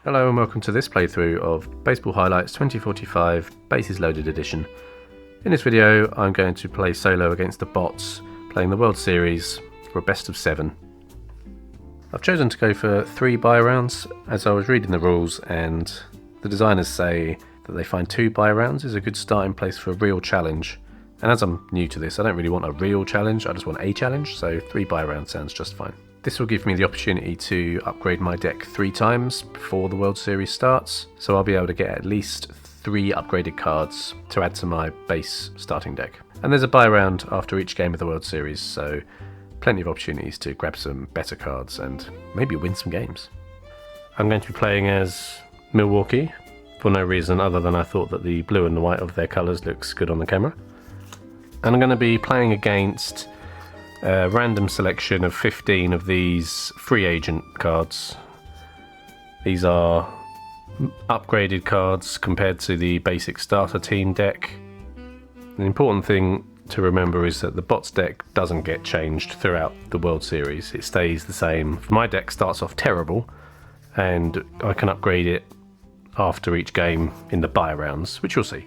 Hello and welcome to this playthrough of Baseball Highlights 2045 Bases Loaded Edition. In this video I'm going to play solo against the bots, playing the World Series for a best of 7. I've chosen to go for 3 buy rounds as I was reading the rules, and the designers say that they find 2 buy rounds is a good starting place for a real challenge. And as I'm new to this, I don't really want a real challenge, I just want a challenge, so 3 buy rounds sounds just fine. This will give me the opportunity to upgrade my deck 3 times before the World Series starts, so I'll be able to get at least 3 upgraded cards to add to my base starting deck. And there's a buy round after each game of the World Series, so plenty of opportunities to grab some better cards and maybe win some games. I'm going to be playing as Milwaukee for no reason other than I thought that the blue and the white of their colours looks good on the camera. And I'm going to be playing against a random selection of 15 of these free agent cards. These are upgraded cards compared to the basic starter team deck. The important thing to remember is that the bots deck doesn't get changed throughout the World Series. It stays the same. My deck starts off terrible and I can upgrade it after each game in the buy rounds, which you'll see.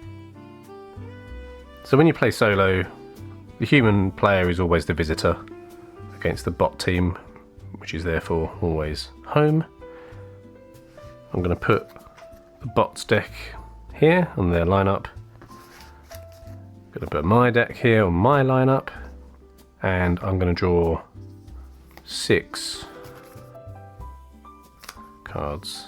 So when you play solo, the human player is always the visitor against the bot team, which is therefore always home. I'm going to put the bots deck here on their lineup. I'm going to put my deck here on my lineup, and I'm going to draw 6 cards.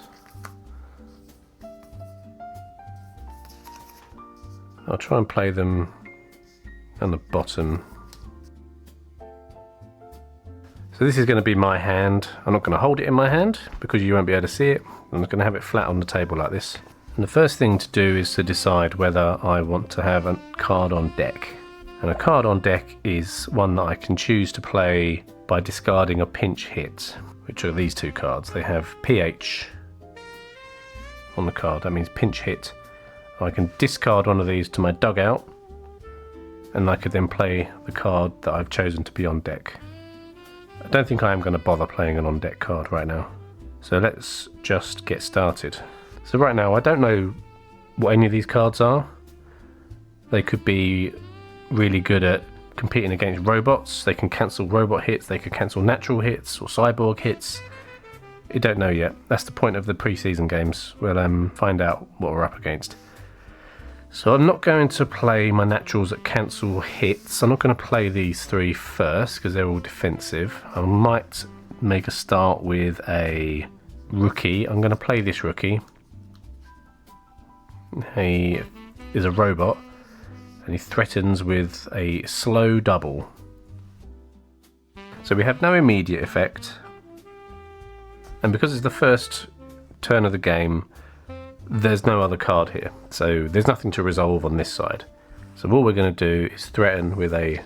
I'll try and play them on the bottom. So this is going to be my hand. I'm not going to hold it in my hand because you won't be able to see it. I'm just going to have it flat on the table like this. And the first thing to do is to decide whether I want to have a card on deck. And a card on deck is one that I can choose to play by discarding a pinch hit, which are these 2 cards. They have PH on the card. That means pinch hit. I can discard one of these to my dugout, and I could then play the card that I've chosen to be on deck. I don't think I am going to bother playing an on deck card right now. So let's just get started. So right now I don't know what any of these cards are. They could be really good at competing against robots. They can cancel robot hits, they could cancel natural hits or cyborg hits. I don't know yet. That's the point of the pre-season games. We'll find out what we're up against. So I'm not going to play my naturals that cancel hits. I'm not going to play these 3 first because they're all defensive. I might make a start with a rookie. I'm going to play this rookie. He is a robot and he threatens with a slow double. So we have no immediate effect. And because it's the first turn of the game, there's no other card here, so there's nothing to resolve on this side. So all we're going to do is threaten with a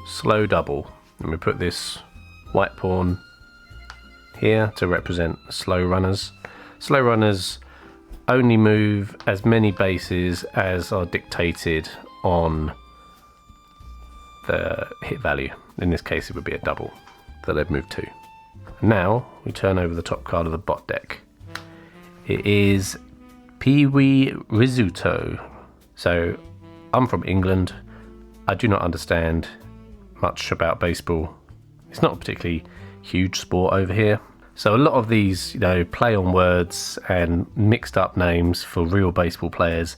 slow double, and we put this white pawn here to represent slow runners. Slow runners only move as many bases as are dictated on the hit value. In this case it would be a double that they've moved to. Now we turn over the top card of the bot deck. It is Pee-wee Risotto. So I'm from England. I do not understand much about baseball. It's not a particularly huge sport over here. So a lot of these, play on words and mixed up names for real baseball players,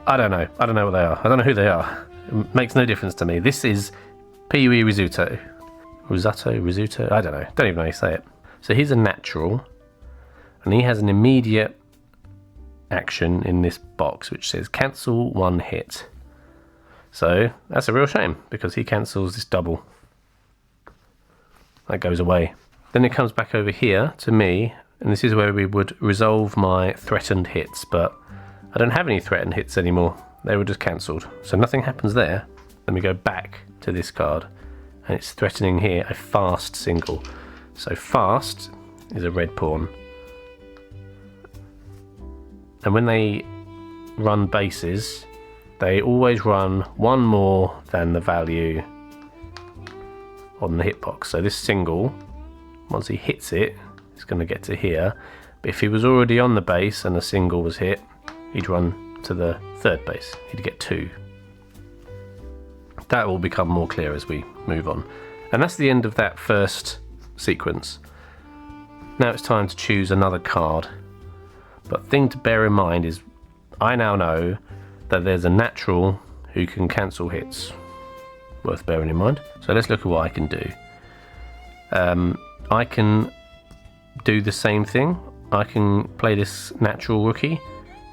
I don't know. I don't know what they are. I don't know who they are. It makes no difference to me. This is Pee-wee Risotto. Risotto? I don't know. Don't even know how you say it. So he's a natural. And he has an immediate action in this box which says cancel 1 hit. So that's a real shame because he cancels this double. That goes away. Then it comes back over here to me, and this is where we would resolve my threatened hits, but I don't have any threatened hits anymore. They were just cancelled. So nothing happens there. Then we go back to this card and it's threatening here a fast single. So fast is a red pawn. And when they run bases, they always run 1 more than the value on the hitbox. So this single, once he hits it, it's going to get to here. But if he was already on the base and a single was hit, he'd run to the third base. He'd get 2. That will become more clear as we move on. And that's the end of that first sequence. Now it's time to choose another card. But thing to bear in mind is I now know that there's a natural who can cancel hits. Worth bearing in mind. So let's look at what I can do. I can do the same thing. I can play this natural rookie,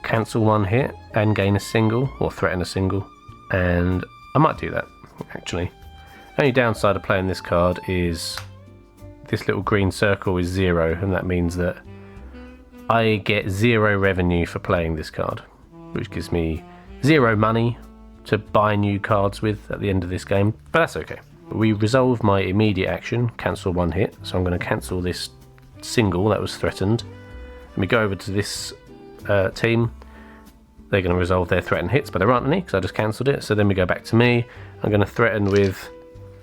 cancel 1 hit and gain a single, or threaten a single, and I might do that actually. Only downside of playing this card is this little green circle is 0, and that means that I get 0 revenue for playing this card, which gives me 0 money to buy new cards with at the end of this game, but that's okay. We resolve my immediate action, cancel 1 hit, so I'm going to cancel this single that was threatened. And we go over to this team. They're going to resolve their threatened hits, but there aren't any because I just cancelled it. So then we go back to me. I'm going to threaten with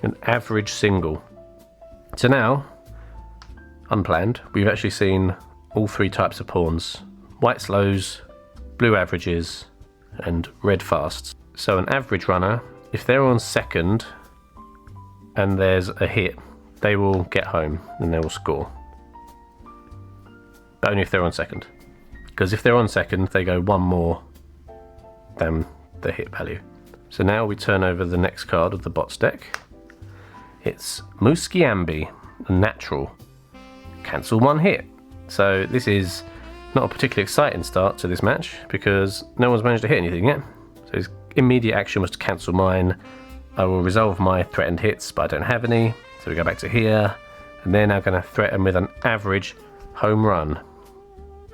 an average single. So now, unplanned, we've actually seen all 3 types of pawns. White slows, blue averages, and red fasts. So an average runner, if they're on second and there's a hit, they will get home and they will score. But only if they're on second. Because if they're on second, they go 1 more than the hit value. So now we turn over the next card of the bots deck. It's Muskiambi, a natural. Cancel 1 hit. So this is not a particularly exciting start to this match because no one's managed to hit anything yet. So his immediate action was to cancel mine. I will resolve my threatened hits, but I don't have any. So we go back to here, and they're now going to threaten with an average home run.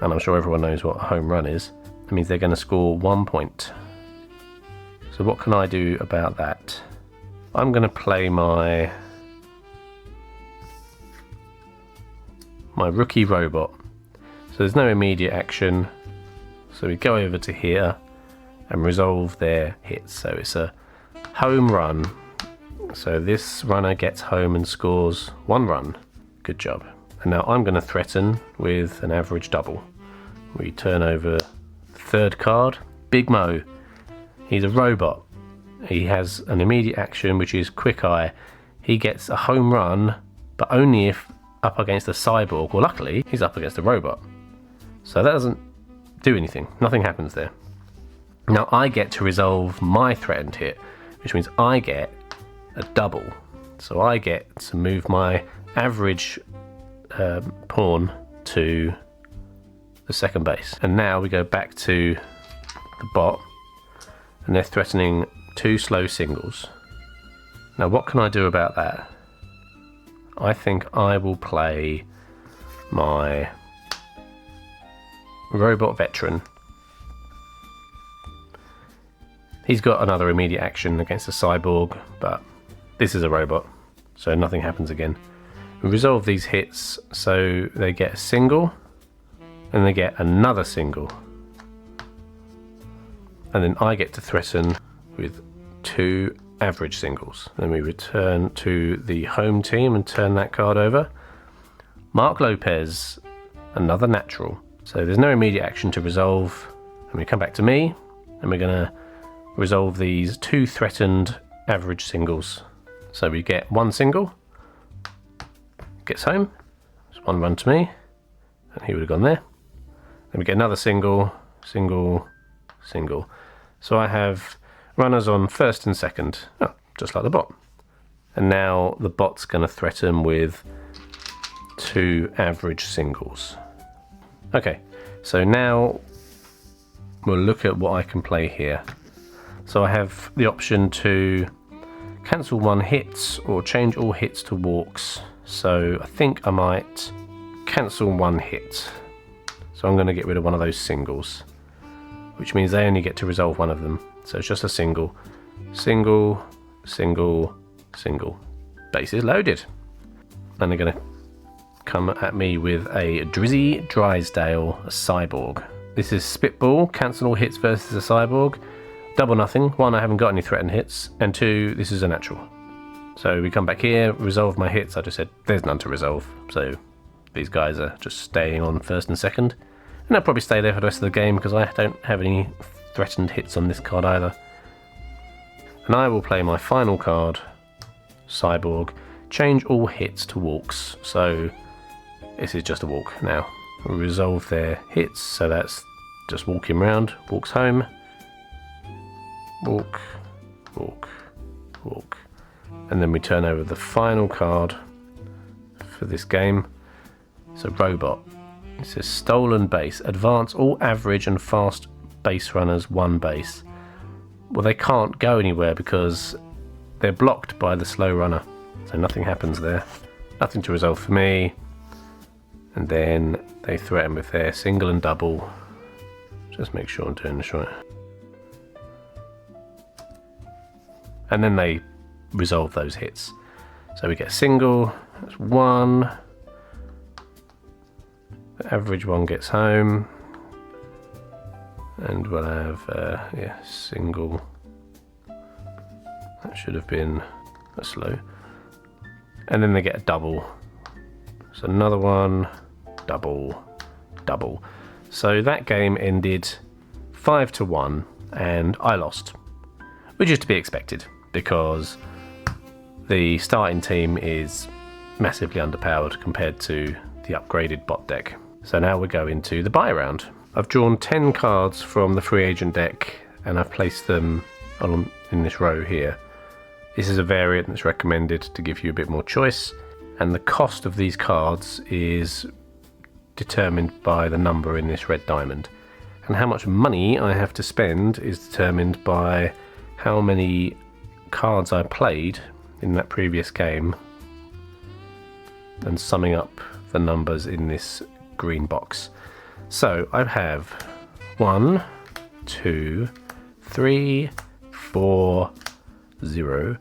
And I'm sure everyone knows what a home run is. That means they're going to score 1 point. So what can I do about that? I'm going to play my rookie robot. So there's no immediate action. So we go over to here and resolve their hits. So it's a home run. So this runner gets home and scores 1 run. Good job. And now I'm going to threaten with an average double. We turn over the third card. Big Mo. He's a robot. He has an immediate action which is Quick Eye. He gets a home run, but only if up against a cyborg. Well, luckily, he's up against a robot. So that doesn't do anything. Nothing happens there. Now I get to resolve my threatened hit, which means I get a double. So I get to move my average pawn to the second base. And now we go back to the bot, and they're threatening 2 slow singles. Now what can I do about that? I think I will play my robot veteran. He's got another immediate action against a cyborg, but this is a robot, so nothing happens again. We resolve these hits so they get a single and they get another single, and then I get to threaten with 2 average singles. Then we return to the home team and turn that card over. Mark Lopez, another natural. So there's no immediate action to resolve, and we come back to me and we're going to resolve these 2 threatened average singles. So we get 1 single, gets home, it's 1 run to me, and he would have gone there. Then we get another single, single, single. So I have runners on first and second, just like the bot. And now the bot's going to threaten with 2 average singles. Okay, so now we'll look at what I can play here. So I have the option to cancel 1 hit or change all hits to walks. So I think I might cancel 1 hit. So I'm going to get rid of one of those singles, which means they only get to resolve 1 of them. So it's just a single, single, single, single. Bases loaded. And they're going to come at me with a Drizzy Drysdale, a cyborg. This is Spitball, cancel all hits versus a cyborg. Double nothing. 1, I haven't got any threatened hits, and 2, this is a natural. So we come back here, resolve my hits. I just said there's none to resolve, so These guys are just staying on first and second. And they'll probably stay there for the rest of the game because I don't have any threatened hits on this card either. And I will play my final card, Cyborg. Change all hits to walks. So this is just a walk now. We'll resolve their hits, so that's just walking round. Walks home. Walk, walk, walk. And then we turn over the final card for this game. It's a robot. It says stolen base. Advance all average and fast base runners 1 base. Well, they can't go anywhere because they're blocked by the slow runner. So nothing happens there. Nothing to resolve for me. And then they threaten with their single and double. Just make sure I'm doing this right. And then they resolve those hits. So we get a single, that's 1. The average one gets home. And we'll have, single. That should have been a slow. And then they get a double. So another one, double, double. So that game ended 5-1, and I lost, which is to be expected because the starting team is massively underpowered compared to the upgraded bot deck. So now we're going to the buy round. I've drawn 10 cards from the free agent deck and I've placed them in this row here. This is a variant that's recommended to give you a bit more choice, and the cost of these cards is determined by the number in this red diamond. And how much money I have to spend is determined by how many cards I played in that previous game and summing up the numbers in this green box. So I have 1, 2, 3, 4, 0,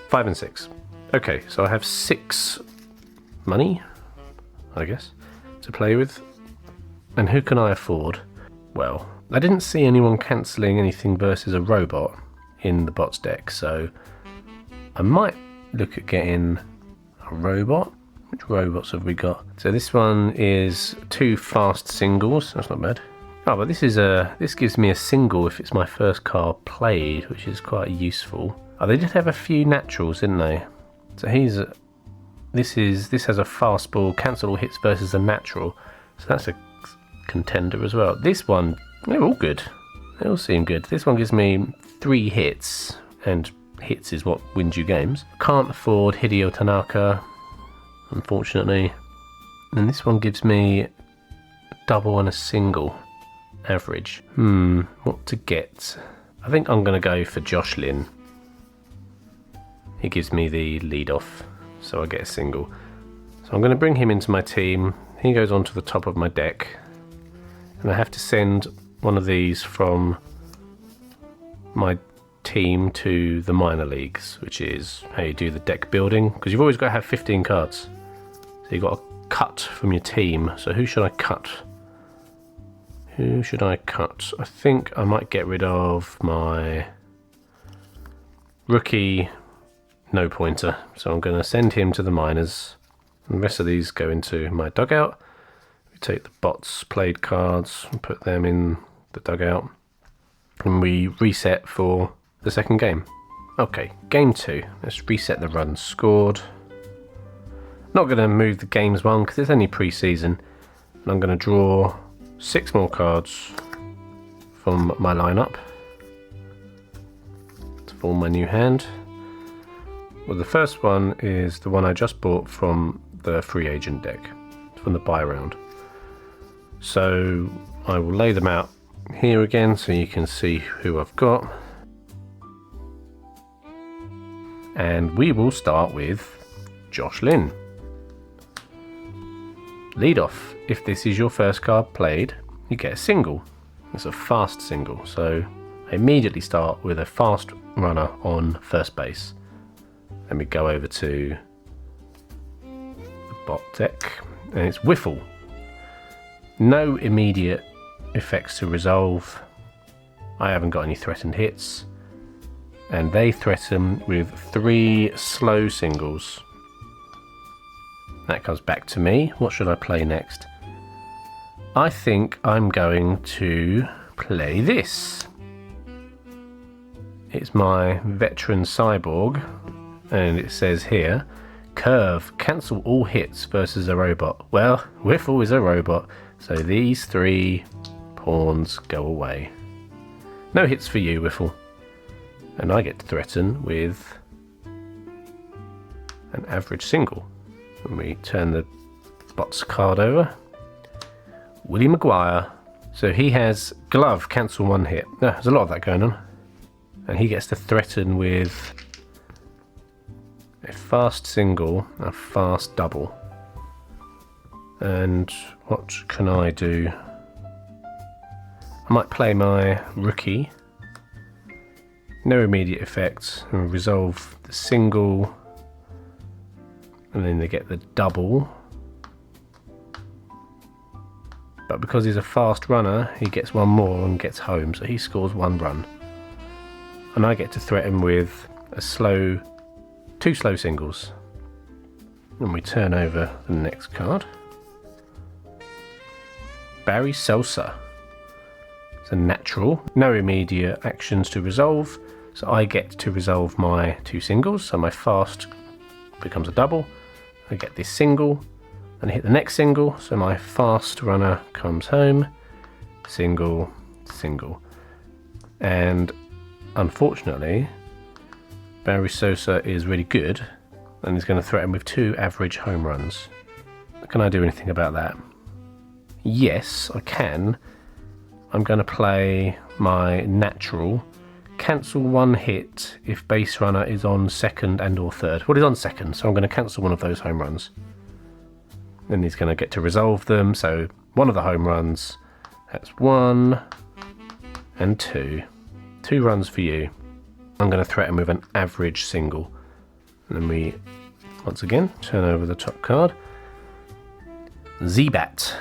5 and 6. Okay, so I have 6 money, I guess, to play with. And who can I afford? Well, I didn't see anyone cancelling anything versus a robot in the bots deck, so I might look at getting a robot. Which robots have we got? So this one is 2 fast singles. That's not bad. Oh, but this gives me a single if it's my first card played, which is quite useful. Oh, they did have a few naturals, didn't they? So this has a fastball, cancel all hits versus a natural. So that's a contender as well. This one, they're all good. They all seem good. This one gives me 3 hits, and hits is what wins you games. Can't afford Hideo Tanaka, unfortunately. And this one gives me a double and a single average. What to get? I think I'm going to go for Josh Lin. He gives me the lead off, so I get a single. So I'm going to bring him into my team. He goes onto the top of my deck, and I have to send one of these from my team to the minor leagues, which is how you do the deck building, because you've always got to have 15 cards. So you've got to cut from your team. So who should I cut? Who should I cut? I think I might get rid of my rookie no pointer. So I'm going to send him to the minors. And the rest of these go into my dugout. We take the bots played cards and put them in the dugout. And we reset for the second game. Okay, game 2. Let's reset the runs scored. Not going to move the games one because it's only pre-season. And I'm going to draw 6 more cards from my lineup to form my new hand. Well, the first one is the one I just bought from the free agent deck, from the buy round. So I will lay them out here again so you can see who I've got. And we will start with Josh Lin. Lead off. If this is your first card played, you get a single. It's a fast single, so I immediately start with a fast runner on first base. Then we go over to the bot deck, and it's Whiffle. No immediate effects to resolve. I haven't got any threatened hits, and they threaten with 3 slow singles. That comes back to me. What should I play next? I think I'm going to play this. It's my veteran cyborg, and it says here, curve, cancel all hits versus a robot. Well, Whiffle is a robot, so these 3 pawns go away. No hits for you, Whiffle. And I get to threaten with an average single. When we turn the bot's card over, Willie Maguire. So he has glove, cancel 1 hit. No, there's a lot of that going on. And he gets to threaten with a fast single, a fast double. And what can I do? I might play my rookie. No immediate effects, and resolve the single, and then they get the double. But because he's a fast runner, he gets 1 more and gets home, so he scores 1 run. And I get to threaten with a 2 slow singles. And we turn over the next card. Barry Sosa. It's a natural, no immediate actions to resolve, so I get to resolve my 2 singles, so my fast becomes a double. I get this single, and hit the next single, so my fast runner comes home, single, single. And unfortunately, Barry Sosa is really good, and he's going to threaten with 2 average home runs. Can I do anything about that? Yes, I can. I'm going to play my natural, cancel 1 hit if base runner is on second and or third. Well, he's on second, so I'm going to cancel 1 of those home runs. Then he's going to get to resolve them, so 1 of the home runs, that's 1 and 2. 2 runs for you. I'm going to threaten with an average single. And then we, once again, turn over the top card. Z-Bat,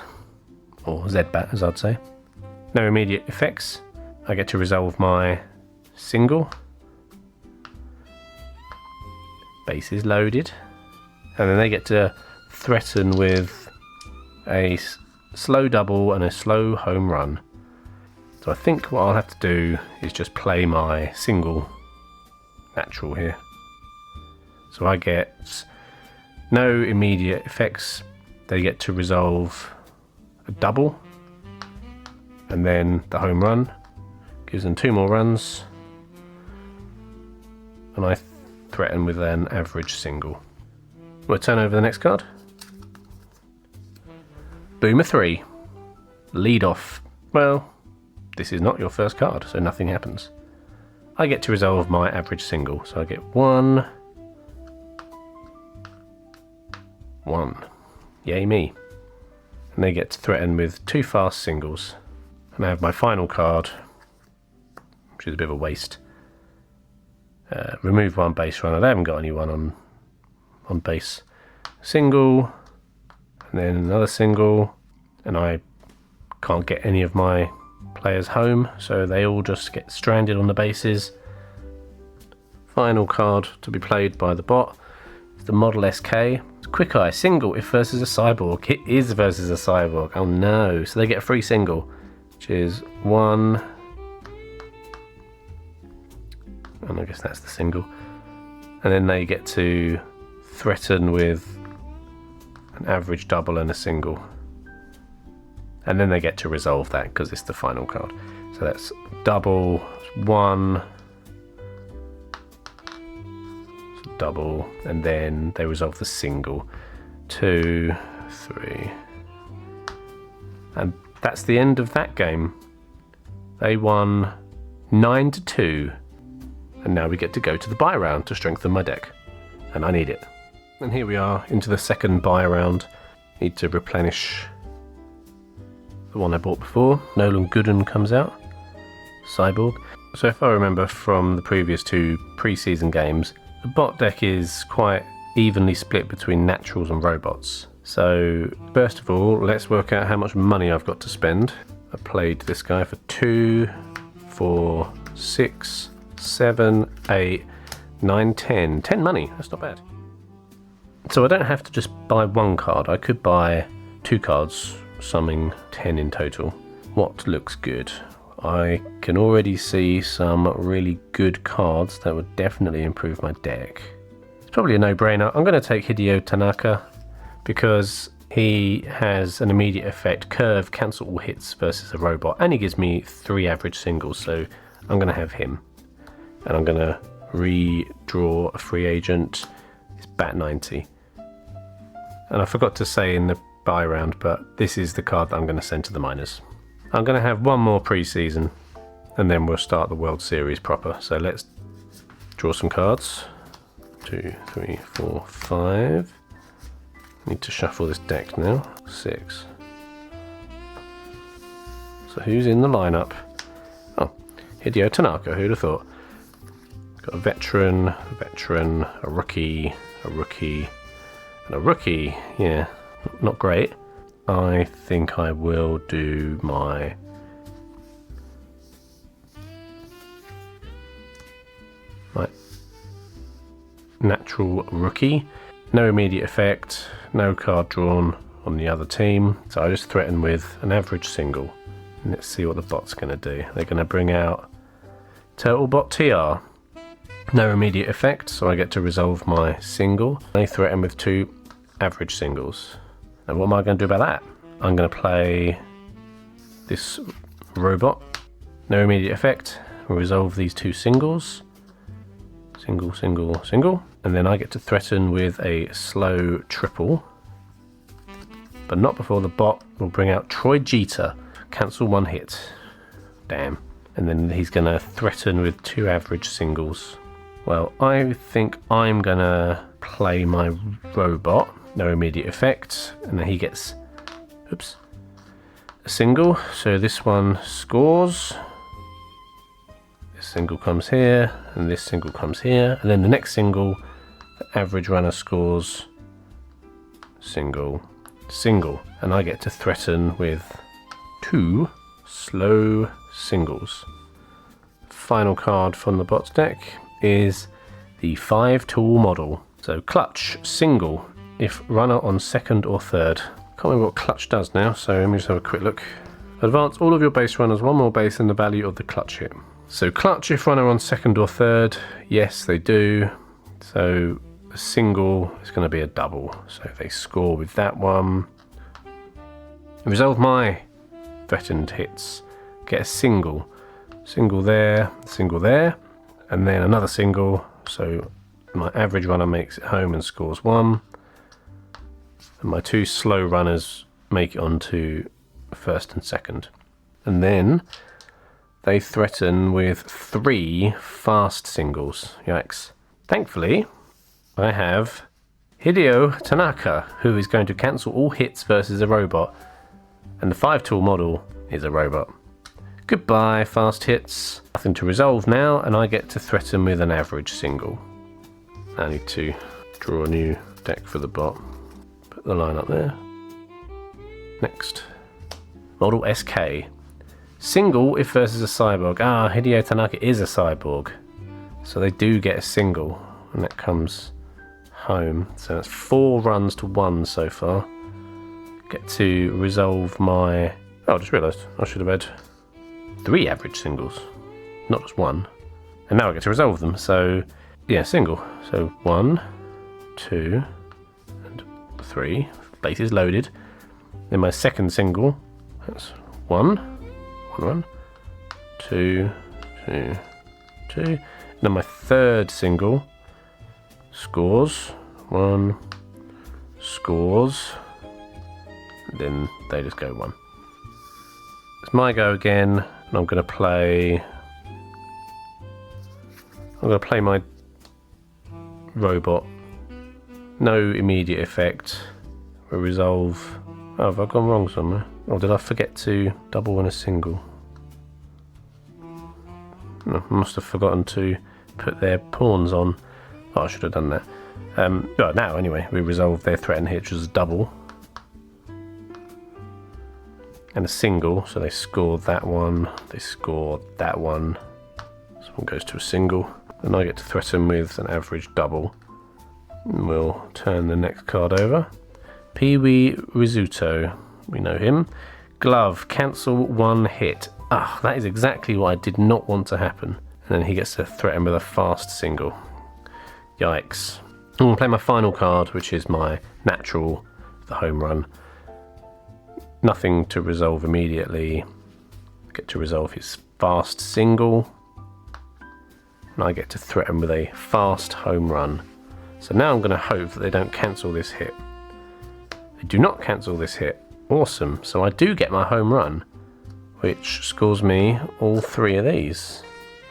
or Z-Bat as I'd say. No immediate effects. I get to resolve my single. Base is loaded. And then they get to threaten with a slow double and a slow home run. So I think what I'll have to do is just play my single natural here. So I get no immediate effects. They get to resolve a double, and then the home run gives them 2 more runs, and I threaten with an average single. We'll turn over the next card. Boomer 3. Lead off. Well, this is not your first card, so nothing happens. I get to resolve my average single, so I get 1, 1. Yay me. And they get to threaten with 2 fast singles. And I have my final card, which is a bit of a waste. Remove 1 base runner. They haven't got anyone on base. Single, and then another single, and I can't get any of my players home, so they all just get stranded on the bases. Final card to be played by the bot is the Model SK. Quick Eye, single if versus a cyborg. It is versus a cyborg. Oh no. So they get a free single, which is 1. And I guess that's the single. And then they get to threaten with an average double and a single. And then they get to resolve that because it's the final card. So that's double, 1, double, and then they resolve the single. 2, 3. And that's the end of that game. They won 9-2. And now we get to go to the buy round to strengthen my deck. And I need it. And here we are into the second buy round. Need to replenish the one I bought before. Nolan Gooden comes out. Cyborg. So if I remember from the previous 2 pre-season games, the bot deck is quite evenly split between naturals and robots. So first of all, let's work out how much money I've got to spend. I played this guy for 2, 4, 6, 7, 8, 9, 10. 10 money, that's not bad. So I don't have to just buy one card. I could buy 2 cards, summing 10 in total. What looks good? I can already see some really good cards that would definitely improve my deck. It's probably a no-brainer. I'm going to take Hideo Tanaka because he has an immediate effect, curve, cancel all hits versus a robot, and he gives me 3 average singles, so I'm going to have him. And I'm going to redraw a free agent. It's bat 90. And I forgot to say in the buy round, but this is the card that I'm going to send to the minors. I'm going to have one more pre-season, and then we'll start the World Series proper. So let's draw some cards. 2, 3, 4, 5. Need to shuffle this deck now. 6. So who's in the lineup? Oh, Hideo Tanaka, who'd have thought? Got a veteran, a rookie, and a rookie. Yeah, not great. I think I will do my natural rookie. No immediate effect, no card drawn on the other team. So I just threaten with an average single. And let's see what the bot's going to do. They're going to bring out Turtlebot TR. No immediate effect, so I get to resolve my single. They threaten with 2 average singles. And what am I going to do about that? I'm going to play this robot. No immediate effect. We'll resolve these 2 singles. Single, single, single. And then I get to threaten with a slow triple. But not before the bot will bring out Troy Jeter. Cancel 1 hit. Damn. And then he's going to threaten with 2 average singles. Well, I think I'm going to play my robot. No immediate effect. And then he gets, oops, a single. So this one scores. This single comes here, and this single comes here. And then the next single, the average runner scores single, single. And I get to threaten with 2 slow singles. Final card from the bot's deck is the 5-tool model. So clutch, single, if runner on 2nd or 3rd. Can't remember what clutch does now, so let me just have a quick look. Advance all of your base runners 1 more base than the value of the clutch hit. So clutch if runner on 2nd or 3rd, yes they do. So a single is going to be a double, so if they score with that one. Resolve my threatened hits, get a single. Single there, and then another single, so my average runner makes it home and scores 1. And my 2 slow runners make it onto 1st and 2nd. And then they threaten with 3 fast singles. Yikes. Thankfully, I have Hideo Tanaka, who is going to cancel all hits versus a robot. And the 5-tool model is a robot. Goodbye, fast hits. Nothing to resolve now, and I get to threaten with an average single. I need to draw a new deck for the bot. Put the line up there. Next. Model SK. Single if versus a cyborg. Ah, Hideo Tanaka is a cyborg. So they do get a single, and that comes home. So that's 4 runs to 1 so far. Get to resolve my... Oh, I just realised I should have had 3 average singles, not just 1. And now I get to resolve them, so yeah, single. So 1, 2, and 3. Base is loaded. Then my second single, that's 1, 2, 2, 2. Then my third single scores 1, scores, and then they just go 1. It's my go again, and I'm going to play my robot. No immediate effect. We'll resolve. Oh, have I gone wrong somewhere? Or did I forget to double and a single? No, I must have forgotten to put their pawns on. Oh, I should have done that. Well, now anyway, we resolve their threat and hit, which is a double. And a single, so they score that one, they score that one. This one goes to a single. And I get to threaten with an average double. And we'll turn the next card over. Pee-wee Risotto, we know him. Glove, cancel 1 hit. Ah, that is exactly what I did not want to happen. And then he gets to threaten with a fast single. Yikes. I'm going to play my final card, which is my natural, the home run. Nothing to resolve immediately. Get to resolve his fast single. And I get to threaten with a fast home run. So now I'm going to hope that they don't cancel this hit. They do not cancel this hit. Awesome. So I do get my home run, which scores me all 3 of these.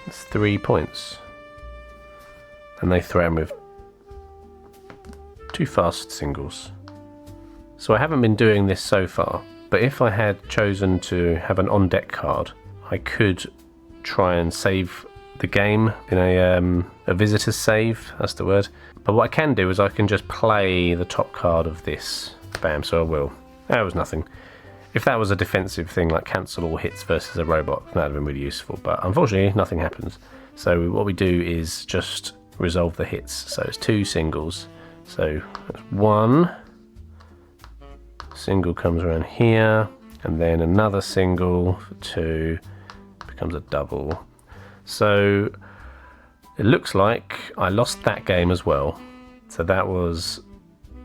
It's 3 points. And they threaten with 2 fast singles. So I haven't been doing this so far, but if I had chosen to have an on-deck card, I could try and save the game in a visitor's save, that's the word. But what I can do is I can just play the top card of this. Bam, so I will. That was nothing. If that was a defensive thing like cancel all hits versus a robot, that would have been really useful. But unfortunately, nothing happens. So what we do is just resolve the hits. So it's 2 singles. So that's 1. Single comes around here. And then another single for 2 becomes a double. So it looks like I lost that game as well. So that was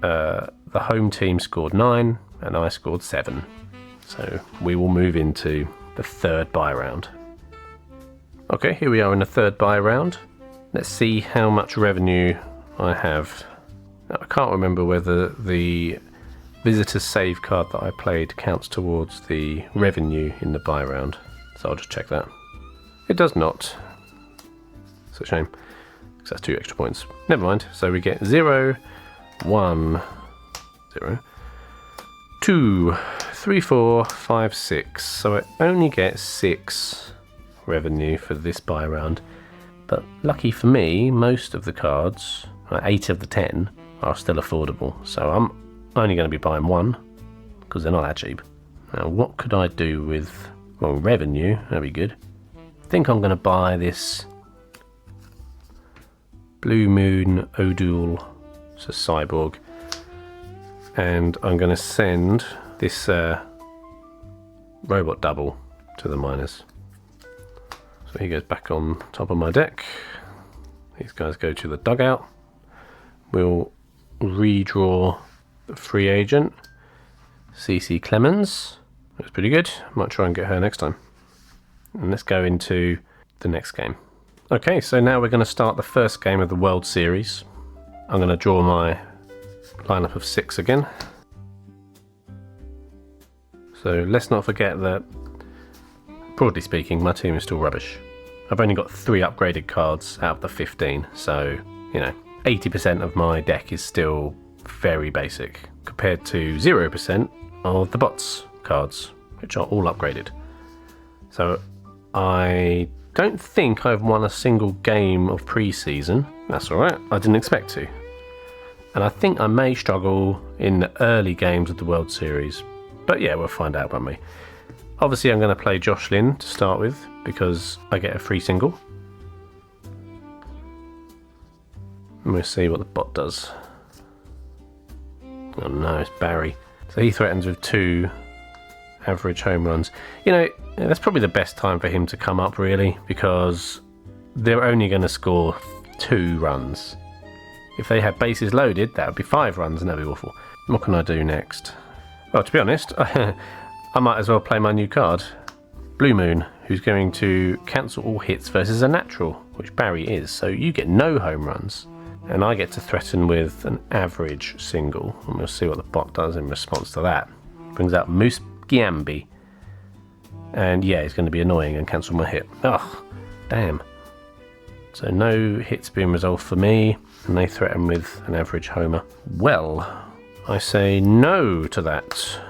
the home team scored 9 and I scored 7. So we will move into the 3rd buy round. Okay, here we are in the 3rd buy round. Let's see how much revenue I have. Now, I can't remember whether the visitor's save card that I played counts towards the revenue in the buy round. So I'll just check that. It does not. It's a shame, because that's 2 extra points. Never mind. So we get 0, 1, 0, 2, 3, 4, 5, 6. So I only get 6 revenue for this buy round. But lucky for me, most of the cards, 8 of the 10, are still affordable. So I'm only going to be buying 1, because they're not that cheap. Now what could I do with, well, revenue? That'd be good. I think I'm going to buy this Blue Moon Odul, it's a cyborg. And I'm going to send this robot double to the miners. So he goes back on top of my deck. These guys go to the dugout. We'll redraw the free agent, CC Clemens. That's pretty good. Might try and get her next time. And let's go into the next game. Okay, so now we're going to start the first game of the World Series. I'm going to draw my lineup of 6 again. So let's not forget that, broadly speaking, my team is still rubbish. I've only got 3 upgraded cards out of the 15, so, you know, 80% of my deck is still very basic, compared to 0% of the bots cards, which are all upgraded. So I don't think I've won a single game of pre-season. That's alright, I didn't expect to. And I think I may struggle in the early games of the World Series. But yeah, we'll find out, won't we? Obviously, I'm going to play Jocelyn to start with, because I get a free single. And we'll see what the bot does. Oh no, it's Barry. So he threatens with 2 average home runs. You know, that's probably the best time for him to come up, really, because they're only going to score 2 runs. If they had bases loaded, that would be 5 runs, and that'd be awful. What can I do next? Well, to be honest, I might as well play my new card, Blue Moon, who's going to cancel all hits versus a natural, which Barry is, so you get no home runs. And I get to threaten with an average single, and we'll see what the bot does in response to that. Brings out Moose Giambi. And yeah, he's going to be annoying and cancel my hit. Ugh, damn. So no hits being resolved for me, and they threaten with an average homer. Well, I say no to that.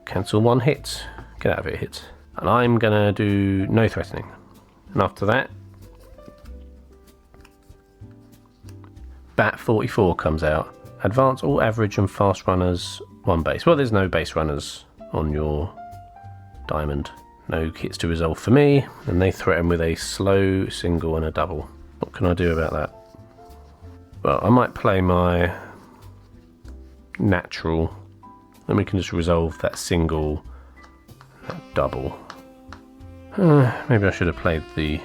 Cancel 1 hit. Get out of it, hit. And I'm gonna do no threatening. And after that, Bat 44 comes out. Advance all average and fast runners 1 base. Well, there's no base runners on your diamond. No hits to resolve for me, and they threaten with a slow single and a double. What can I do about that? Well, I might play my natural, then we can just resolve that single, that double. Maybe I should have played the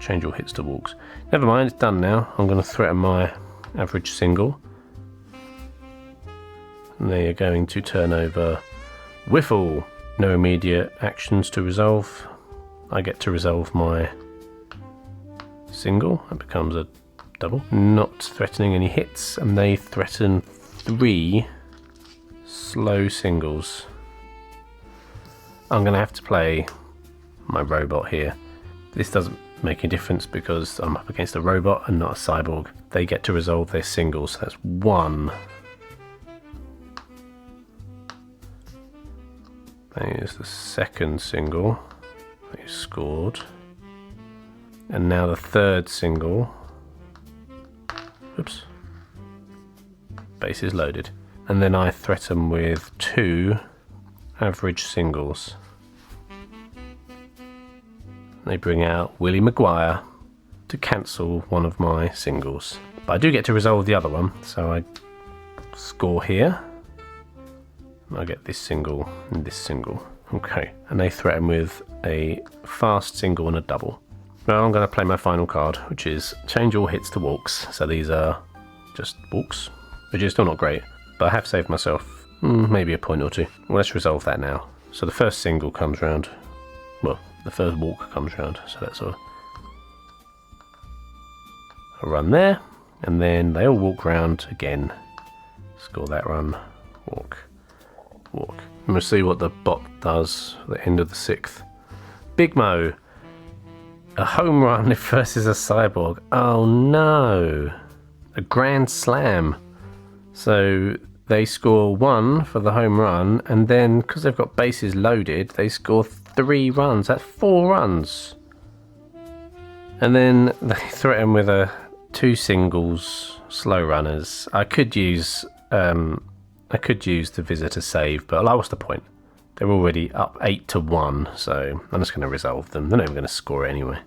change all hits to walks. Never mind, it's done now. I'm going to threaten my average single. And they are going to turn over Whiffle. No immediate actions to resolve. I get to resolve my single. That becomes a double. Not threatening any hits, and they threaten 3 slow singles. I'm going to have to play my robot here. This doesn't make a difference because I'm up against a robot and not a cyborg. They get to resolve their singles, so that's 1. There's the second single that you scored. And now the third single. Oops. Base is loaded. And then I threaten with 2 average singles. They bring out Willie Maguire to cancel one of my singles. But I do get to resolve the other one, so I score here. I get this single and this single. Okay, and they threaten with a fast single and a double. Well, I'm going to play my final card, which is change all hits to walks. So these are just walks, which is still not great, but I have saved myself maybe a point or 2. Well, let's resolve that now. So the first single comes round. Well, the first walk comes round, so that's a run there, and then they all walk round again. Score that run, walk, walk. And we'll see what the bot does at the end of the 6th. Big Mo, a home run versus a cyborg. Oh no, a grand slam. So they score 1 for the home run, and then because they've got bases loaded, they score 3 runs. That's 4 runs. And then they threaten with 2 singles, slow runners. I could use the visitor save, but like, what's the point? They're already up 8-1, so I'm just going to resolve them. They're not even going to score anyway.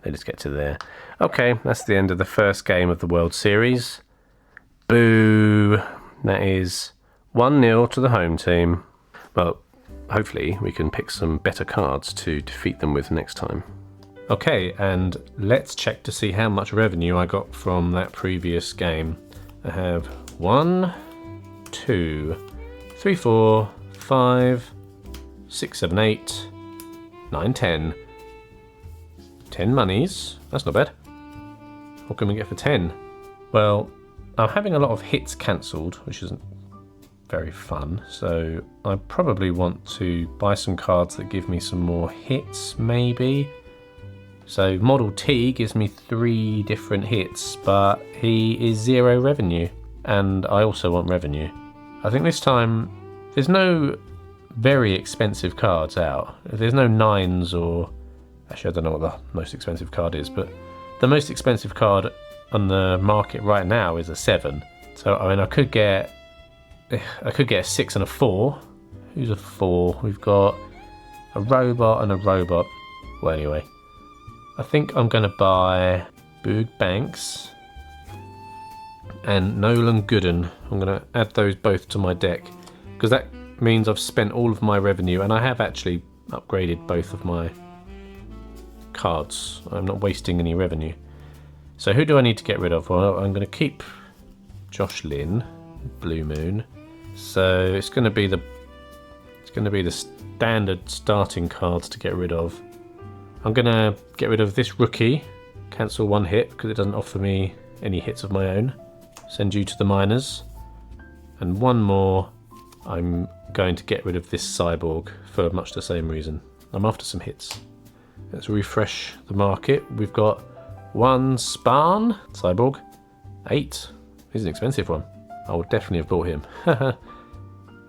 They just get to there. Okay, that's the end of the first game of the World Series. Boo! That is 1-0 to the home team. Well, hopefully we can pick some better cards to defeat them with next time. Okay, and let's check to see how much revenue I got from that previous game. I have 1, 2, 3, 4, 5, 6, 7, 8, 9, 10. 10 monies. That's not bad. What can we get for 10? Well, I'm having a lot of hits cancelled, which isn't very fun, so I probably want to buy some cards that give me some more hits, maybe. So Model T gives me 3 different hits, but he is 0 revenue, and I also want revenue. I think this time there's no very expensive cards out. There's no 9s or... Actually, I don't know what the most expensive card is, but the most expensive card on the market right now is a 7. So I mean, I could get a 6 and a 4. Who's a 4? We've got a robot and a robot. Well, anyway, I think I'm going to buy Boog Banks and Nolan Gooden. I'm going to add those both to my deck because that means I've spent all of my revenue, and I have actually upgraded both of my cards. I'm not wasting any revenue. So who do I need to get rid of? Well, I'm going to keep Josh Lynn, Blue Moon. So it's going to be the standard starting cards to get rid of. I'm going to get rid of this rookie, cancel 1 hit because it doesn't offer me any hits of my own. Send you to the minors. And 1 more, I'm going to get rid of this cyborg for much the same reason. I'm after some hits. Let's refresh the market. We've got 1 Sparn, cyborg, 8. He's an expensive one. I would definitely have bought him.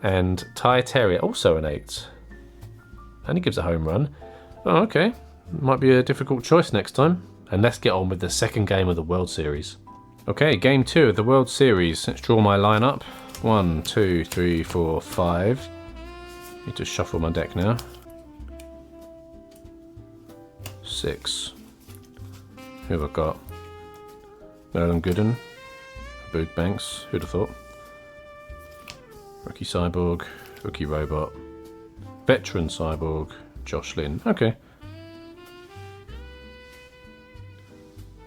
And Thai Terrier, also an 8. And he gives a home run. Oh, okay. Might be a difficult choice next time. And let's get on with the second game of the World Series. Okay, game 2 of the World Series. Let's draw my lineup. 1, 2, 3, 4, 5. Need to shuffle my deck now. 6. Who have I got? Nolan Gooden. Boog Banks, who'd have thought? Rookie Cyborg, Rookie Robot, Veteran Cyborg, Josh Lynn. Okay.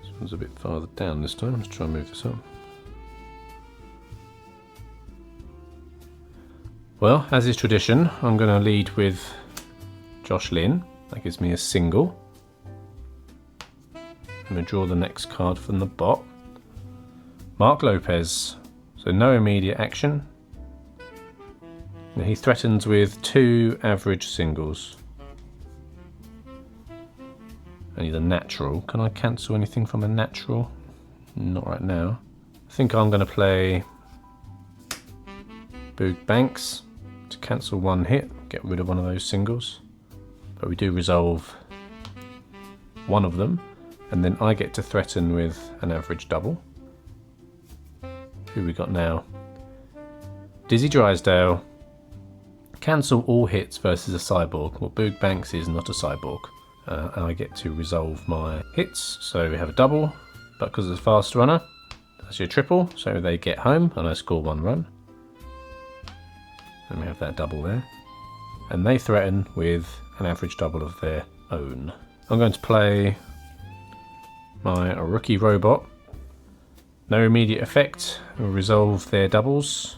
This one's a bit farther down this time. Let's try and move this up. Well, as is tradition, I'm going to lead with Josh Lynn. That gives me a single. I'm going to draw the next card from the bot. Mark Lopez. So no immediate action. And he threatens with 2 average singles. I need a natural. Can I cancel anything from a natural? Not right now. I think I'm going to play Boog Banks to cancel 1 hit, get rid of one of those singles. But we do resolve one of them, and then I get to threaten with an average double. Who we got now? Dizzy Drysdale. Cancel all hits versus a cyborg. Well, Boog Banks is not a cyborg. And I get to resolve my hits. So we have a double, but because it's a fast runner, that's your triple. So they get home, and I score 1 run. And we have that double there. And they threaten with an average double of their own. I'm going to play my Rookie Robot. No immediate effect. We'll resolve their doubles.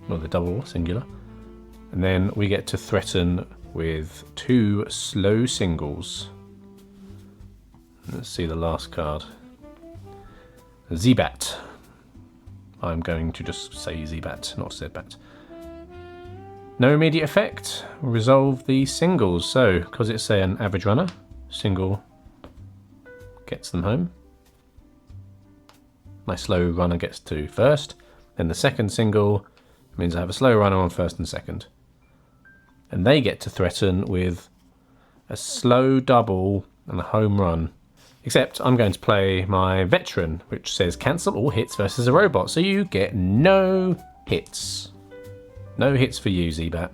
Well, the double, singular. And then we get to threaten with 2 slow singles. Let's see the last card. Zbat. I'm going to just say Zbat, not Zbat. No immediate effect. Resolve the singles. So, because it's an average runner, single gets them home. My slow runner gets to first. Then the second single means I have a slow runner on first and second. And they get to threaten with a slow double and a home run. Except I'm going to play my Veteran, which says cancel all hits versus a robot. So you get no hits. No hits for you, Zbat.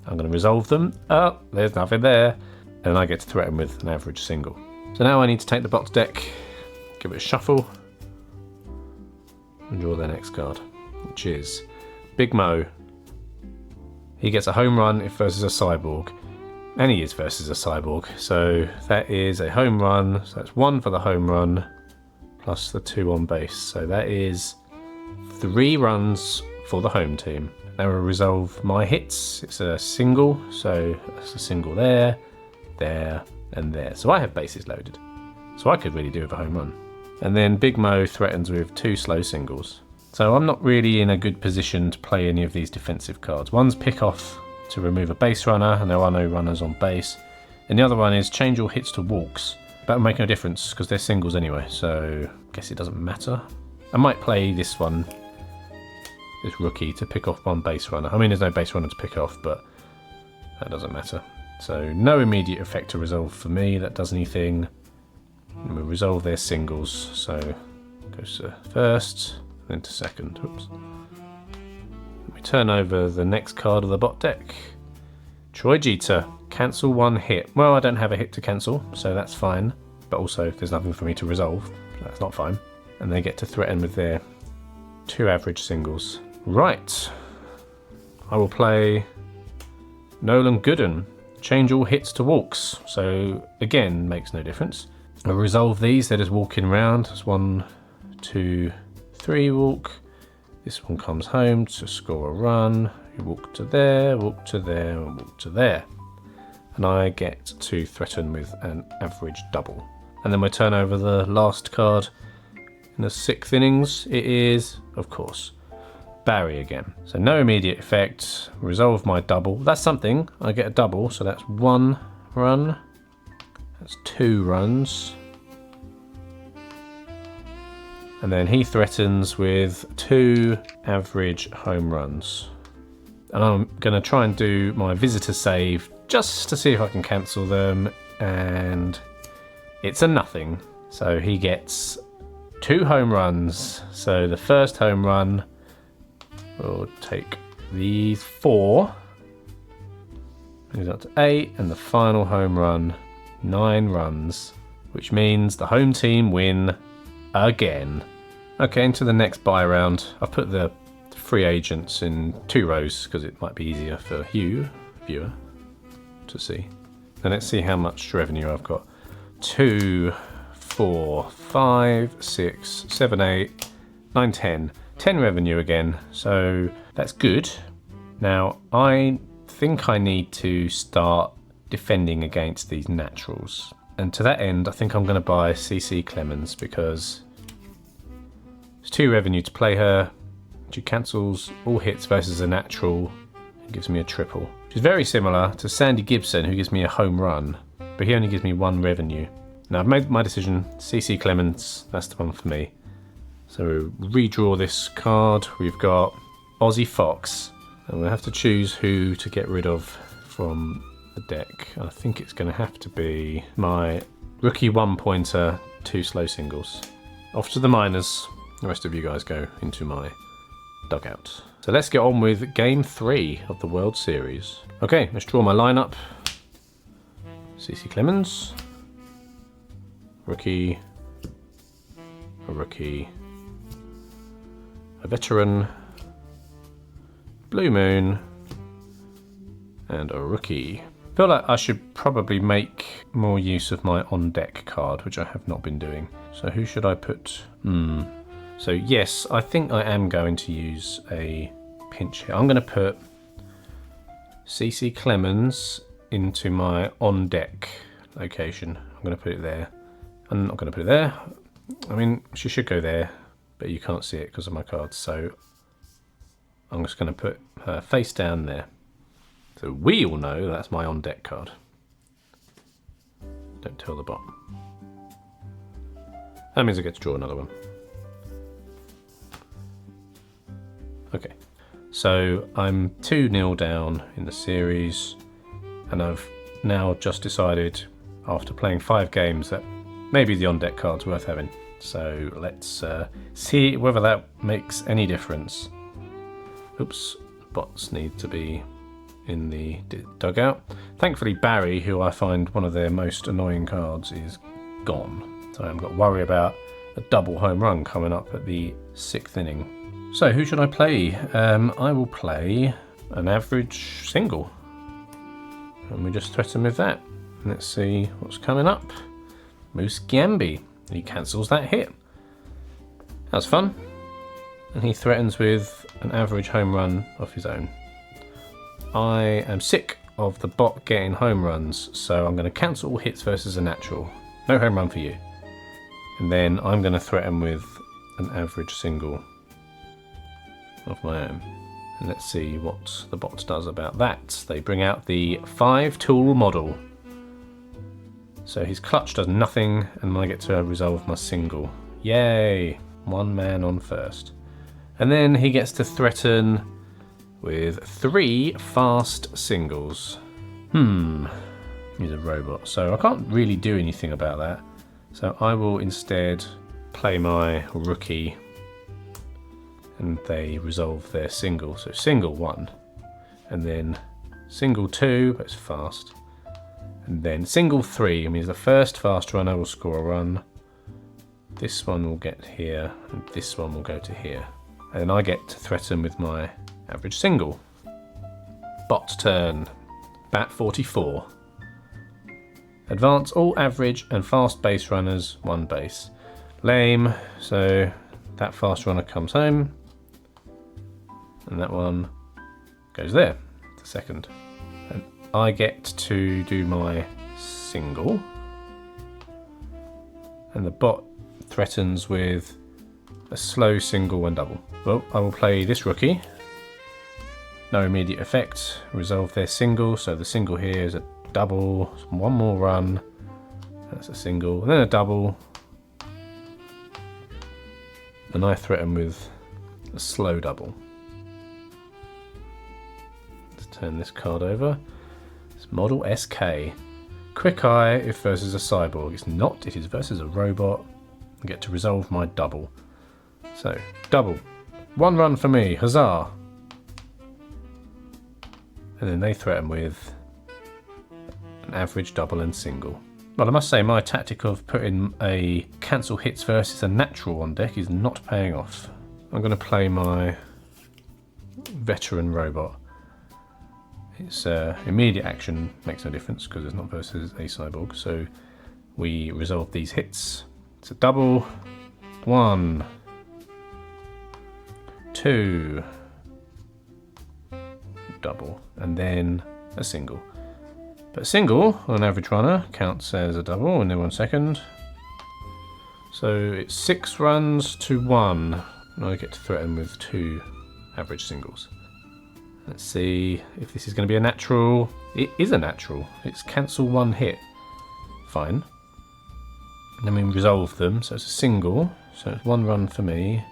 I'm going to resolve them. Oh, there's nothing there. And I get to threaten with an average single. So now I need to take the box deck, give it a shuffle, and draw their next card, which is Big Mo. He gets a home run if versus a cyborg. And he is versus a cyborg. So that is a home run. So that's 1 for the home run, plus the 2 on base. So that is 3 runs for the home team. Now we'll resolve my hits. It's a single, so that's a single there, there, and there. So I have bases loaded. So I could really do with a home run. And then Big Mo threatens with 2 slow singles. So I'm not really in a good position to play any of these defensive cards. One's pick off to remove a base runner, and there are no runners on base. And the other one is change all hits to walks. That will make no difference because they're singles anyway, so I guess it doesn't matter. I might play this one, this rookie, to pick off 1 base runner. I mean, there's no base runner to pick off, but that doesn't matter. So no immediate effect to resolve for me. That does anything. And we'll resolve their singles. So it goes to first, then to second. Oops. We turn over the next card of the bot deck. Troy Jeter. Cancel 1 hit. Well, I don't have a hit to cancel, so that's fine. But also, there's nothing for me to resolve, so that's not fine. And they get to threaten with their 2 average singles. Right. I will play Nolan Gooden. Change all hits to walks. So, again, makes no difference. I'll resolve these. They're just walking around. It's 1, 2, 3 walk. This one comes home to score a run. You walk to there, walk to there, and walk to there. And I get to threaten with an average double. And then we turn over the last card in the 6th innings. It is, of course, Barry again. So no immediate effect. Resolve my double. That's something. I get a double, so that's 1 run. That's 2 runs. And then he threatens with 2 average home runs. And I'm going to try and do my visitor save just to see if I can cancel them. And it's a nothing. So he gets 2 home runs. So the first home run will take these 4. Moves up to 8. And the final home run, 9 runs. Which means the home team win again. Okay, into the next buy round. I've put the free agents in 2 rows because it might be easier for you, viewer, to see. Then let's see how much revenue I've got. 2, 4, 5, 6, 7, 8, 9, 10. 10 revenue again, so that's good. Now, I think I need to start defending against these naturals. And to that end, I think I'm going to buy CC Clemens because it's 2 revenue to play her. She cancels all hits versus a natural and gives me a triple. Which is very similar to Sandy Gibson, who gives me a home run, but he only gives me 1 revenue. Now, I've made my decision. CC Clemens, that's the one for me. So redraw this card. We've got Aussie Fox, and we'll have to choose who to get rid of from the deck. I think it's going to have to be my rookie 1-pointer, 2 slow singles. Off to the minors. The rest of you guys go into my dugout. So let's get on with game 3 of the World Series. Okay, let's draw my lineup. CC Clemens, rookie, a rookie, a veteran, Blue Moon, and a rookie. I feel like I should probably make more use of my on-deck card, which I have not been doing. So who should I put? So yes, I think I am going to use a pinch hit. I'm going to put CC Clemens into my on-deck location. I'm going to put it there. I'm not going to put it there. I mean, she should go there, but you can't see it because of my cards. So I'm just going to put her face down there. So we all know that's my on-deck card. Don't tell the bot. That means I get to draw another one. Okay, so I'm 2-0 down in the series, and I've now just decided, after playing 5 games, that maybe the on-deck card's worth having. So let's see whether that makes any difference. Oops, bots need to be in the dugout. Thankfully, Barry, who I find one of their most annoying cards, is gone. So I haven't got to worry about a double home run coming up at the 6th inning. So who should I play? I will play an average single. And we just threaten with that. Let's see what's coming up. Moose Gamby. He cancels that hit. That's fun. And he threatens with an average home run of his own. I am sick of the bot getting home runs, so I'm going to cancel all hits versus a natural. No home run for you. And then I'm going to threaten with an average single of my own. And let's see what the bot does about that. They bring out the 5-tool model. So his clutch does nothing, and I get to resolve my single. Yay! 1 man on first. And then he gets to threaten with 3 fast singles. He's a robot, so I can't really do anything about that. So I will instead play my rookie, and they resolve their single. So single 1, and then single 2, but it's fast. And then single 3, means the first fast runner will score a run. This one will get here, and this one will go to here. And I get to threaten with my average single. Bot's turn. Bat 44. Advance all average and fast base runners 1 base. Lame, so that fast runner comes home. And that one goes there, to second. And I get to do my single. And the bot threatens with a slow single and double. Well, I will play this rookie. No immediate effect. Resolve their single. So the single here is a double. 1 more run. That's a single. And then a double. And I threaten with a slow double. Let's turn this card over. It's Model SK. Quick Eye if versus a cyborg. It's not. It is versus a robot. I get to resolve my double. So, double. 1 run for me. Huzzah! And then they threaten with an average double and single. Well, I must say my tactic of putting a cancel hits versus a natural on deck is not paying off. I'm going to play my veteran robot. Its immediate action makes no difference because it's not versus a cyborg, so we resolve these hits. It's a double, 1, 2, double, and then a single. But a single on an average runner counts as a double in 1 second. So it's 6 runs to 1, and I get to threaten with 2 average singles. Let's see if this is going to be a natural. It is a natural. It's cancel 1 hit. Fine. And then we resolve them, so it's a single. So it's 1 run for me.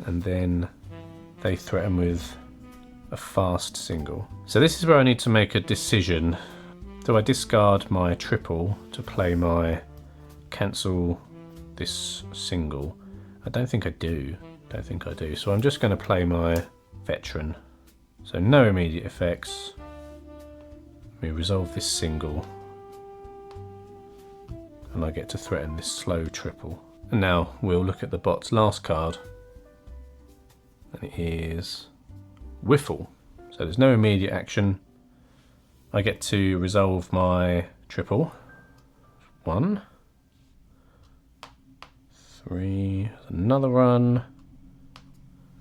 And then they threaten with a fast single. So this is where I need to make a decision. Do I discard my triple to play my cancel this single? I don't think I do. So I'm just going to play my veteran. So no immediate effects. We resolve this single. And I get to threaten this slow triple. And now we'll look at the bot's last card. And it is Whiffle. So there's no immediate action. I get to resolve my triple. 1, 3, another run.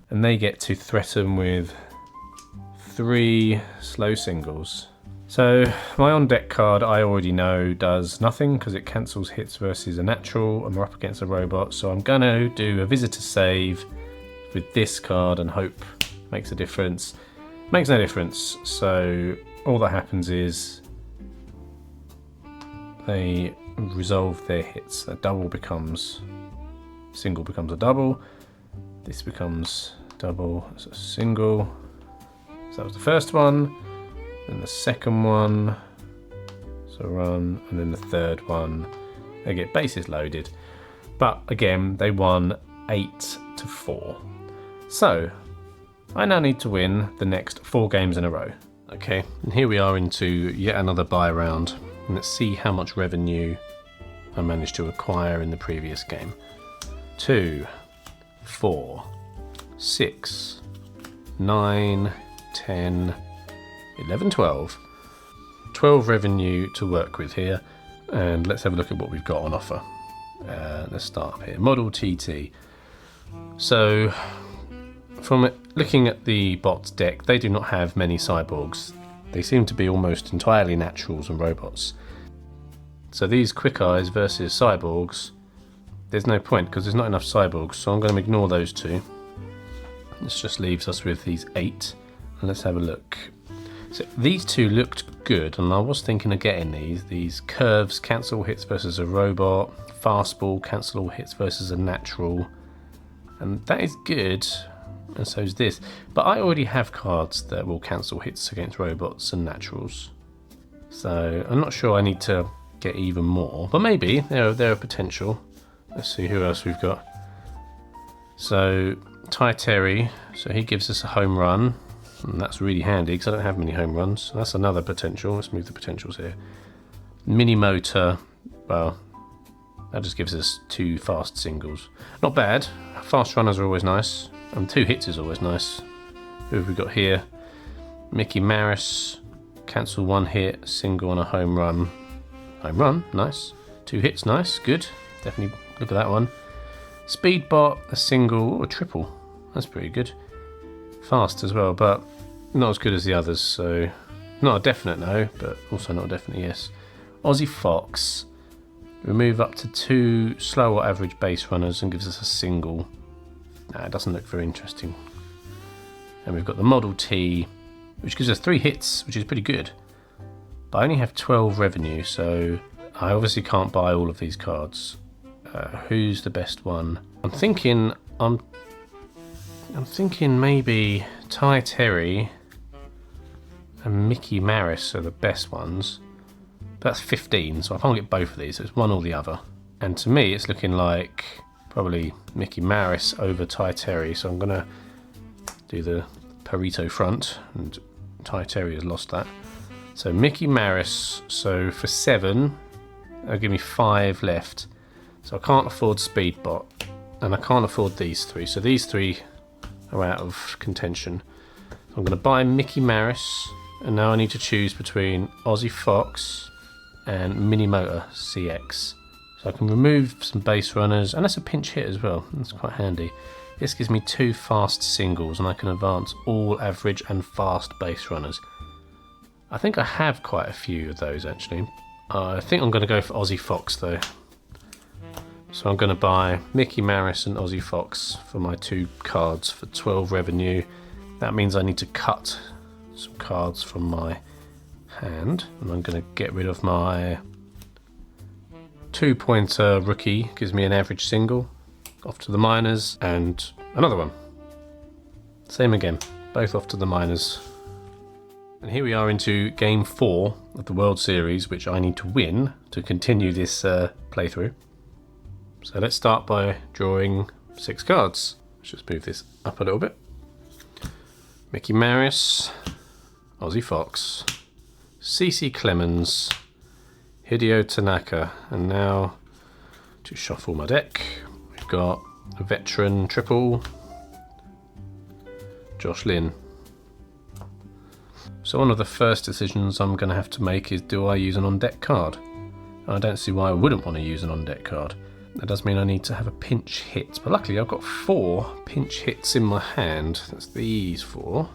And they get to threaten with 3 slow singles. So my on deck card I already know does nothing because it cancels hits versus a natural and we're up against a robot. So I'm gonna do a visitor save with this card and hope makes a difference. Makes no difference, so all that happens is they resolve their hits. A double becomes single, becomes a double. This becomes double, it's a single. So that was the first one, then the second one, so run, and then the third one. They get bases loaded, but again they won 8-4. So I now need to win the next 4 games in a row. Okay, and here we are into yet another buy round. And let's see how much revenue I managed to acquire in the previous game. 2, 4, 6, 9, 10, 11, 12. 12 revenue to work with here. And let's have a look at what we've got on offer. Let's start up here. Model TT. So from looking at the bot's deck, they do not have many cyborgs. They seem to be almost entirely naturals and robots. So these quick eyes versus cyborgs, there's no point because there's not enough cyborgs, so I'm going to ignore those 2. This just leaves us with these 8. And let's have a look. So these 2 looked good, and I was thinking of getting these curves, cancel hits versus a robot, fastball, cancel all hits versus a natural, and that is good. And so is this, but I already have cards that will cancel hits against robots and naturals, so I'm not sure I need to get even more, but maybe there are potential. Let's see who else we've got. So Ty Terry, so he gives us a home run, and that's really handy because I don't have many home runs, so that's another potential. Let's move the potentials here. Mini motor, well, that just gives us 2 fast singles. Not bad. Fast runners are always nice. And 2 hits is always nice. Who have we got here? Mickey Maris. Cancel 1 hit, single on a home run. Home run, nice. 2 hits, nice, good. Definitely look at that one. Speedbot, a single, or a triple. That's pretty good. Fast as well, but not as good as the others, so not a definite no, but also not a definite yes. Aussie Fox. Remove up to 2 slow or average base runners and gives us a single. Nah, it doesn't look very interesting. And we've got the Model T, which gives us 3 hits, which is pretty good. But I only have 12 revenue, so I obviously can't buy all of these cards. Who's the best one? I'm thinking maybe Ty Terry and Mickey Maris are the best ones. But that's 15, so I can't get both of these. So it's one or the other. And to me, it's looking like probably Mickey Maris over Ty Terry. So I'm going to do the Pareto front, and Ty Terry has lost that. So Mickey Maris, so for 7, that'll give me 5 left. So I can't afford Speedbot, and I can't afford these 3. So these 3 are out of contention. So I'm going to buy Mickey Maris, and now I need to choose between Aussie Fox and Minimotor CX. So I can remove some base runners, and that's a pinch hit as well. That's quite handy. This gives me 2 fast singles, and I can advance all average and fast base runners. I think I have quite a few of those actually. I think I'm going to go for Aussie Fox though. So I'm going to buy Mickey Maris and Aussie Fox for my 2 cards for 12 revenue. That means I need to cut some cards from my hand, and I'm going to get rid of my 2-pointer rookie, gives me an average single, off to the minors, and another one. Same again, both off to the minors. And here we are into game 4 of the World Series, which I need to win to continue this playthrough. So let's start by drawing 6 cards. Let's just move this up a little bit. Mickey Maris, Aussie Fox, CC Clemens, Hideo Tanaka, and now to shuffle my deck, we've got a veteran triple, Josh Lynn. So one of the first decisions I'm going to have to make is, do I use an on-deck card? I don't see why I wouldn't want to use an on-deck card. That does mean I need to have a pinch hit, but luckily I've got 4 pinch hits in my hand. That's these 4.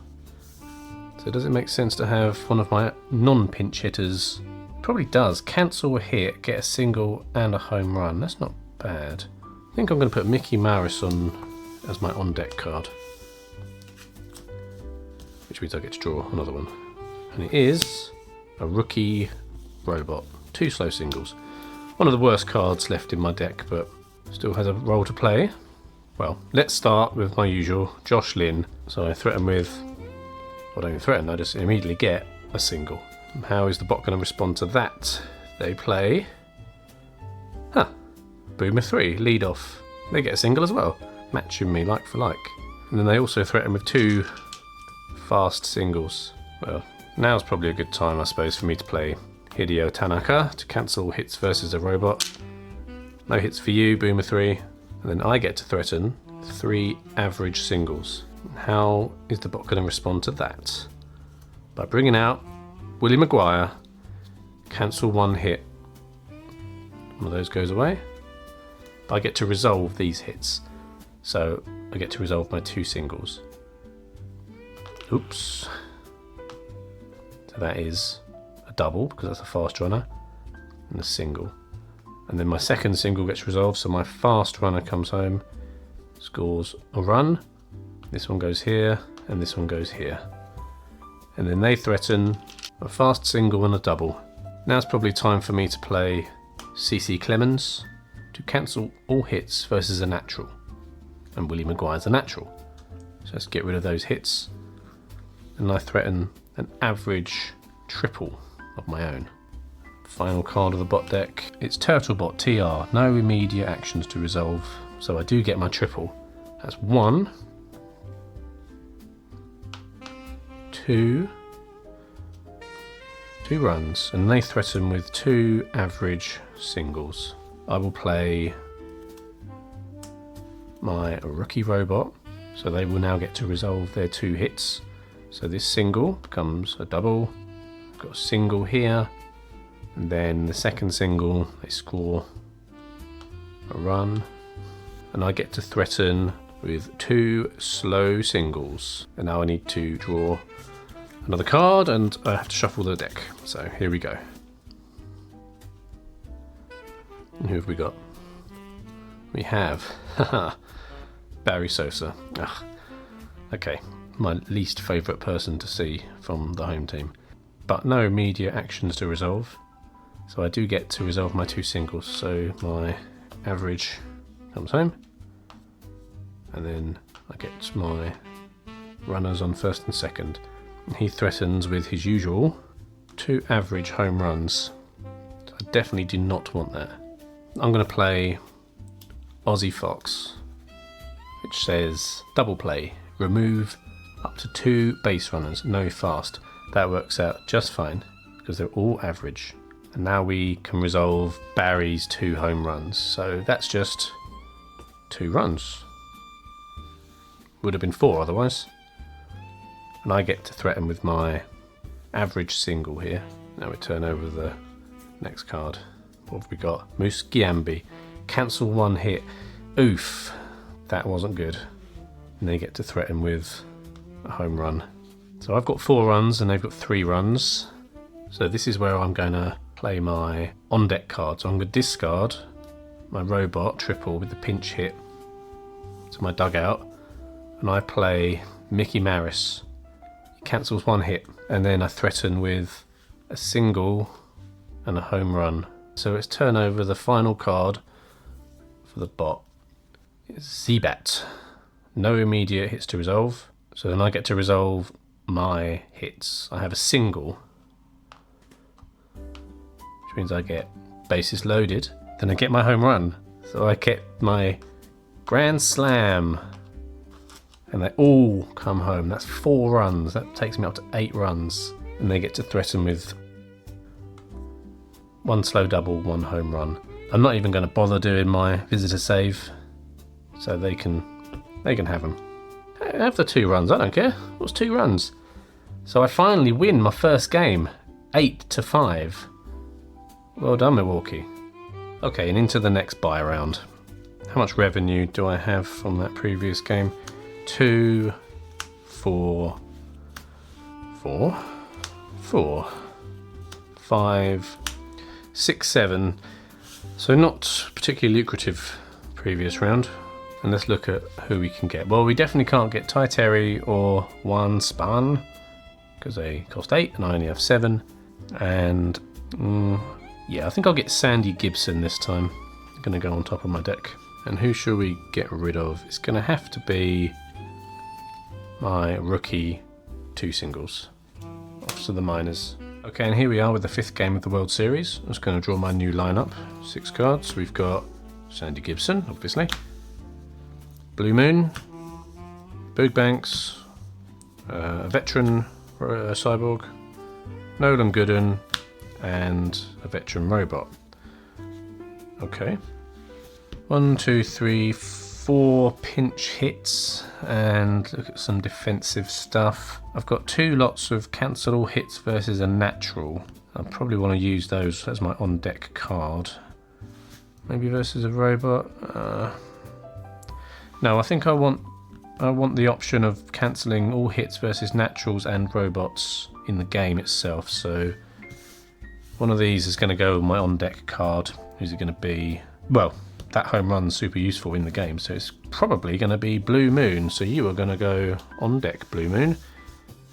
So does it make sense to have one of my non-pinch hitters? Probably does. Cancel a hit, get a single and a home run. That's not bad. I think I'm going to put Mickey Maris on as my on-deck card, which means I get to draw another one. And it is a rookie robot. 2 slow singles. One of the worst cards left in my deck, but still has a role to play. Well, let's start with my usual, Josh Lynn. So I threaten with, I don't even threaten, I just immediately get a single. And how is the bot going to respond to that? They play, Boomer 3, lead off. They get a single as well, matching me like for like. And then they also threaten with 2 fast singles. Well, now's probably a good time, I suppose, for me to play Hideo Tanaka to cancel hits versus a robot. No hits for you, Boomer 3. And then I get to threaten 3 average singles. How is the bot going to respond to that? By bringing out Willie Maguire, cancel 1 hit. One of those goes away. I get to resolve these hits. So I get to resolve my 2 singles. Oops. So that is a double, because that's a fast runner, and a single. And then my second single gets resolved, so my fast runner comes home, scores a run. This one goes here, and this one goes here. And then they threaten a fast single and a double. Now it's probably time for me to play CC Clemens to cancel all hits versus a natural. And Willie Maguire's a natural. So let's get rid of those hits. And I threaten an average triple of my own. Final card of the bot deck. It's Turtlebot TR. No immediate actions to resolve. So I do get my triple. That's 1, 2 runs. And they threaten with 2 average singles. I will play my rookie robot. So they will now get to resolve their 2 hits. So this single becomes a double. I've got a single here, and then the second single, they score a run, and I get to threaten with 2 slow singles. And now I need to draw another card, and I have to shuffle the deck. So here we go. And who have we got? We have Barry Sosa. Ugh. Okay. My least favourite person to see from the home team. But no immediate actions to resolve. So I do get to resolve my 2 singles. So my average comes home. And then I get my runners on first and second. And he threatens with his usual 2 average home runs. So I definitely do not want that. I'm going to play Aussie Fox, which says double play, remove up to 2 base runners, no fast. That works out just fine. because they're all average. And now we can resolve Barry's 2 home runs. So that's just 2 runs. Would have been 4 otherwise. And I get to threaten with my average single here. Now we turn over the next card. What have we got? Moose Giambi. Cancel 1 hit. Oof. That wasn't good. And they get to threaten with a home run. So I've got 4 runs and they've got 3 runs. So this is where I'm going to play my on-deck card. So I'm going to discard my robot triple with the pinch hit to my dugout. And I play Mickey Maris. He cancels 1 hit. And then I threaten with a single and a home run. So let's turn over the final card for the bot. It's Z-Bat. No immediate hits to resolve. So then I get to resolve my hits. I have a single, which means I get bases loaded. Then I get my home run. So I get my grand slam. And they all come home. That's 4 runs. That takes me up to 8 runs. And they get to threaten with 1 slow double, 1 home run. I'm not even going to bother doing my visitor save. So they can have them. Have the 2 runs, I don't care. What's 2 runs? So I finally win my first game, 8-5. Well done, Milwaukee. Okay, and into the next buy round. How much revenue do I have from that previous game? 2, 4, 4, 4, 5, 6, 7. So not particularly lucrative previous round. And let's look at who we can get. Well, we definitely can't get Ty Terry or Juan Span because they cost 8 and I only have 7. And yeah, I think I'll get Sandy Gibson this time. I'm going to go on top of my deck. And who should we get rid of? It's going to have to be my rookie 2 singles. Off to the minors. Okay, and here we are with the 5th game of the World Series. I'm just going to draw my new lineup. 6 cards. We've got Sandy Gibson, obviously. Blue Moon, Boog Banks, a veteran cyborg, Nolan Gooden, and a veteran robot. Okay. 1, 2, 3, 4 pinch hits, and look at some defensive stuff. I've got 2 lots of cancel all hits versus a natural. I probably want to use those as my on-deck card. Maybe versus a robot. No, I think I want the option of cancelling all hits versus naturals and robots in the game itself. So one of these is going to go with my on-deck card. Who's it going to be? Well, that home run's super useful in the game, so it's probably going to be Blue Moon. So you are going to go on-deck Blue Moon.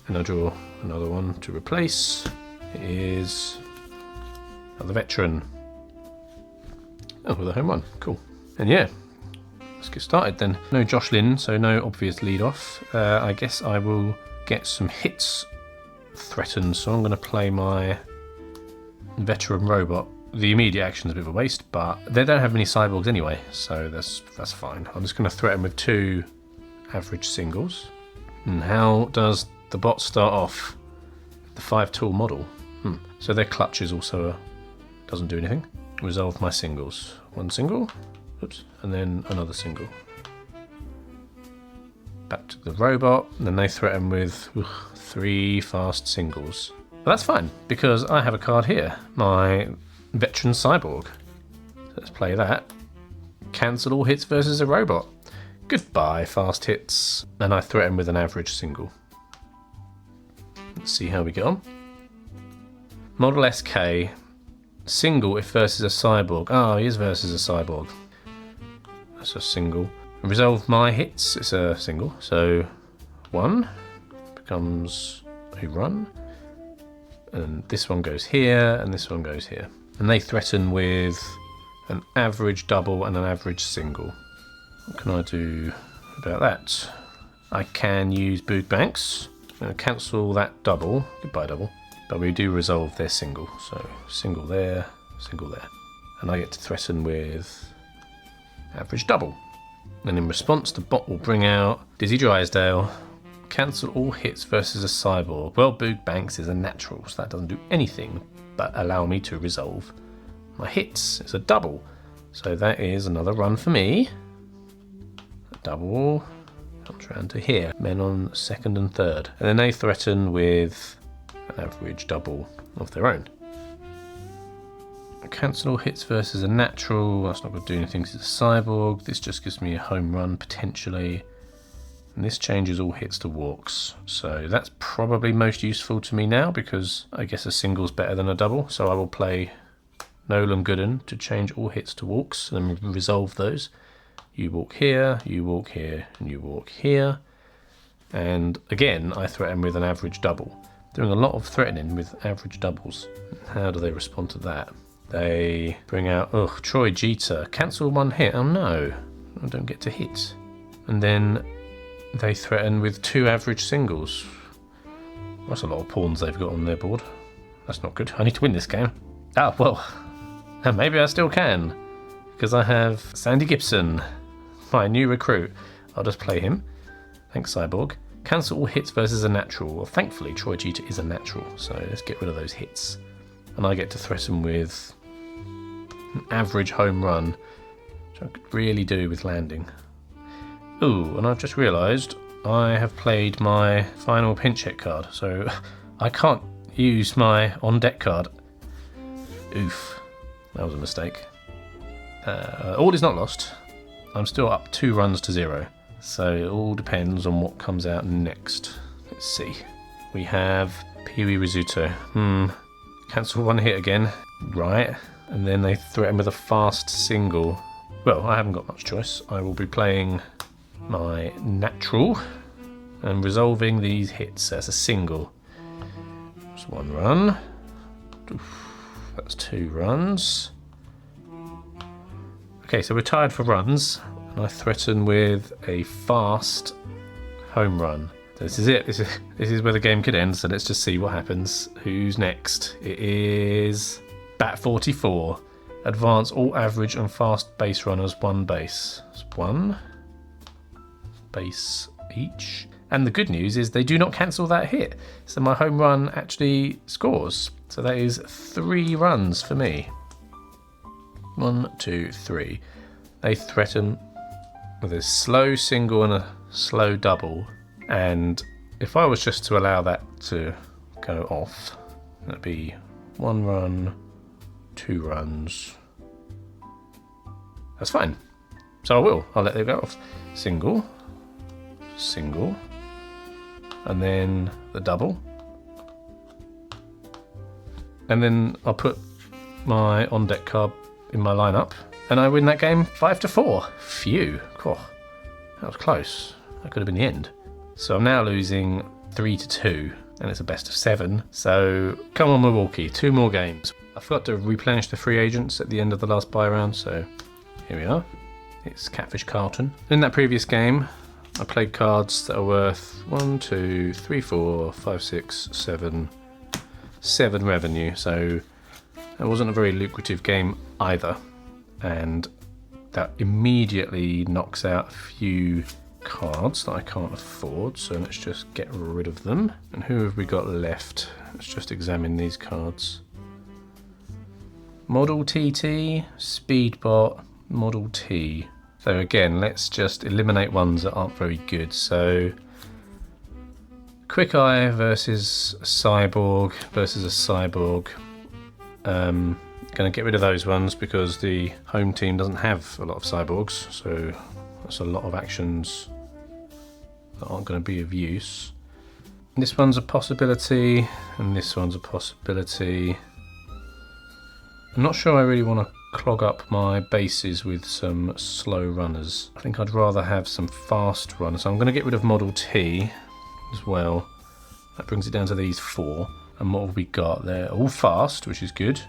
And I'll draw another one to replace. It is another veteran. Oh, with a home run. Cool. And yeah. Let's get started then. No Josh Lynn, so no obvious lead off. I guess I will get some hits threatened, so I'm going to play my veteran robot. The immediate action is a bit of a waste, but they don't have many cyborgs anyway, so that's fine. I'm just going to threaten with 2 average singles. And how does the bot start off? The 5-tool model. So their clutch is also doesn't do anything. Resolve my singles. 1 single. Oops, and then another single. Back to the robot, and then they threaten with 3 fast singles. But that's fine, because I have a card here, my veteran cyborg. So let's play that. Cancel all hits versus a robot. Goodbye, fast hits. And I threaten with an average single. Let's see how we get on. Model SK. Single if versus a cyborg. Oh, he is versus a cyborg. That's a single. Resolve my hits, it's a single. So 1 becomes a run. And this one goes here, and this one goes here. And they threaten with an average double and an average single. What can I do about that? I can use Boog Banks. I'm going to cancel that double. Goodbye double. But we do resolve their single. So single there, single there. And I get to threaten with average double. And in response, the bot will bring out Dizzy Drysdale, Cancel all hits versus a cyborg. Well, Boog Banks is a natural, so that doesn't do anything but allow me to resolve my hits. It's a double, so that is another run for me. A double comes round to here. Men on second and third, and then they threaten with an average double of their own. Cancel all hits versus a natural. That's not going to do anything because it's a cyborg. This just gives me a home run potentially. And this changes all hits to walks. So that's probably most useful to me now because I guess a single's better than a double. So I will play Nolan Gooden to change all hits to walks and resolve those. You walk here, and you walk here. And again, I threaten with an average double. Doing a lot of threatening with average doubles. How do they respond to that? They bring out, Troy Jeter. Cancel one hit. Oh no, I don't get to hit. And then they threaten with 2 average singles. That's a lot of pawns they've got on their board. That's not good. I need to win this game. Ah, well, maybe I still can. Because I have Sandy Gibson, my new recruit. I'll just play him. Thanks, Cyborg. Cancel all hits versus a natural. Well, thankfully, Troy Jeter is a natural, so let's get rid of those hits. And I get to threaten with an average home run, which I could really do with landing. Ooh, and I've just realised I have played my final pinch hit card, so I can't use my on deck card. Oof, that was a mistake. All is not lost. I'm still up 2 runs to 0, so it all depends on what comes out next. Let's see. We have Pee Wee Rizzuto. Cancel one hit again. Right. And then they threaten with a fast single. Well, I haven't got much choice. I will be playing my natural and resolving these hits. That's a single. That's 1 run. That's 2 runs. Okay, so we're tied for runs. And I threaten with a fast home run. This is it. This is where the game could end, so let's just see what happens. Who's next? It is Bat 44. Advance all average and fast base runners 1 base. That's 1 base each. And the good news is they do not cancel that hit. So my home run actually scores. So that is 3 runs for me. 1, 2, 3. They threaten with a slow single and a slow double. And if I was just to allow that to go off, that'd be 1 run, 2 runs. That's fine. So I will. I'll let it go off. Single, single, and then the double. And then I'll put my on deck card in my lineup, and I win that game 5-4. Phew. Oh, that was close. That could have been the end. So I'm now losing 3-2, and it's a best of 7. So come on, Milwaukee, 2 more games. I forgot to replenish the free agents at the end of the last buy round, so here we are. It's Catfish Carlton. In that previous game, I played cards that are worth 1, 2, 3, 4, 5, 6, 7 revenue. So it wasn't a very lucrative game either, and that immediately knocks out a few cards that I can't afford, so let's just get rid of them. And who have we got left? Let's just examine these cards. Model TT, Speedbot, Model T. So again, let's just eliminate ones that aren't very good. So Quick Eye versus a Cyborg versus a Cyborg. Going to get rid of those ones because the home team doesn't have a lot of Cyborgs, so that's a lot of actions that aren't going to be of use. This one's a possibility, and this one's a possibility. I'm not sure I really want to clog up my bases with some slow runners. I think I'd rather have some fast runners. So I'm going to get rid of Model T as well. That brings it down to these 4. And what have we got? They're all fast, which is good.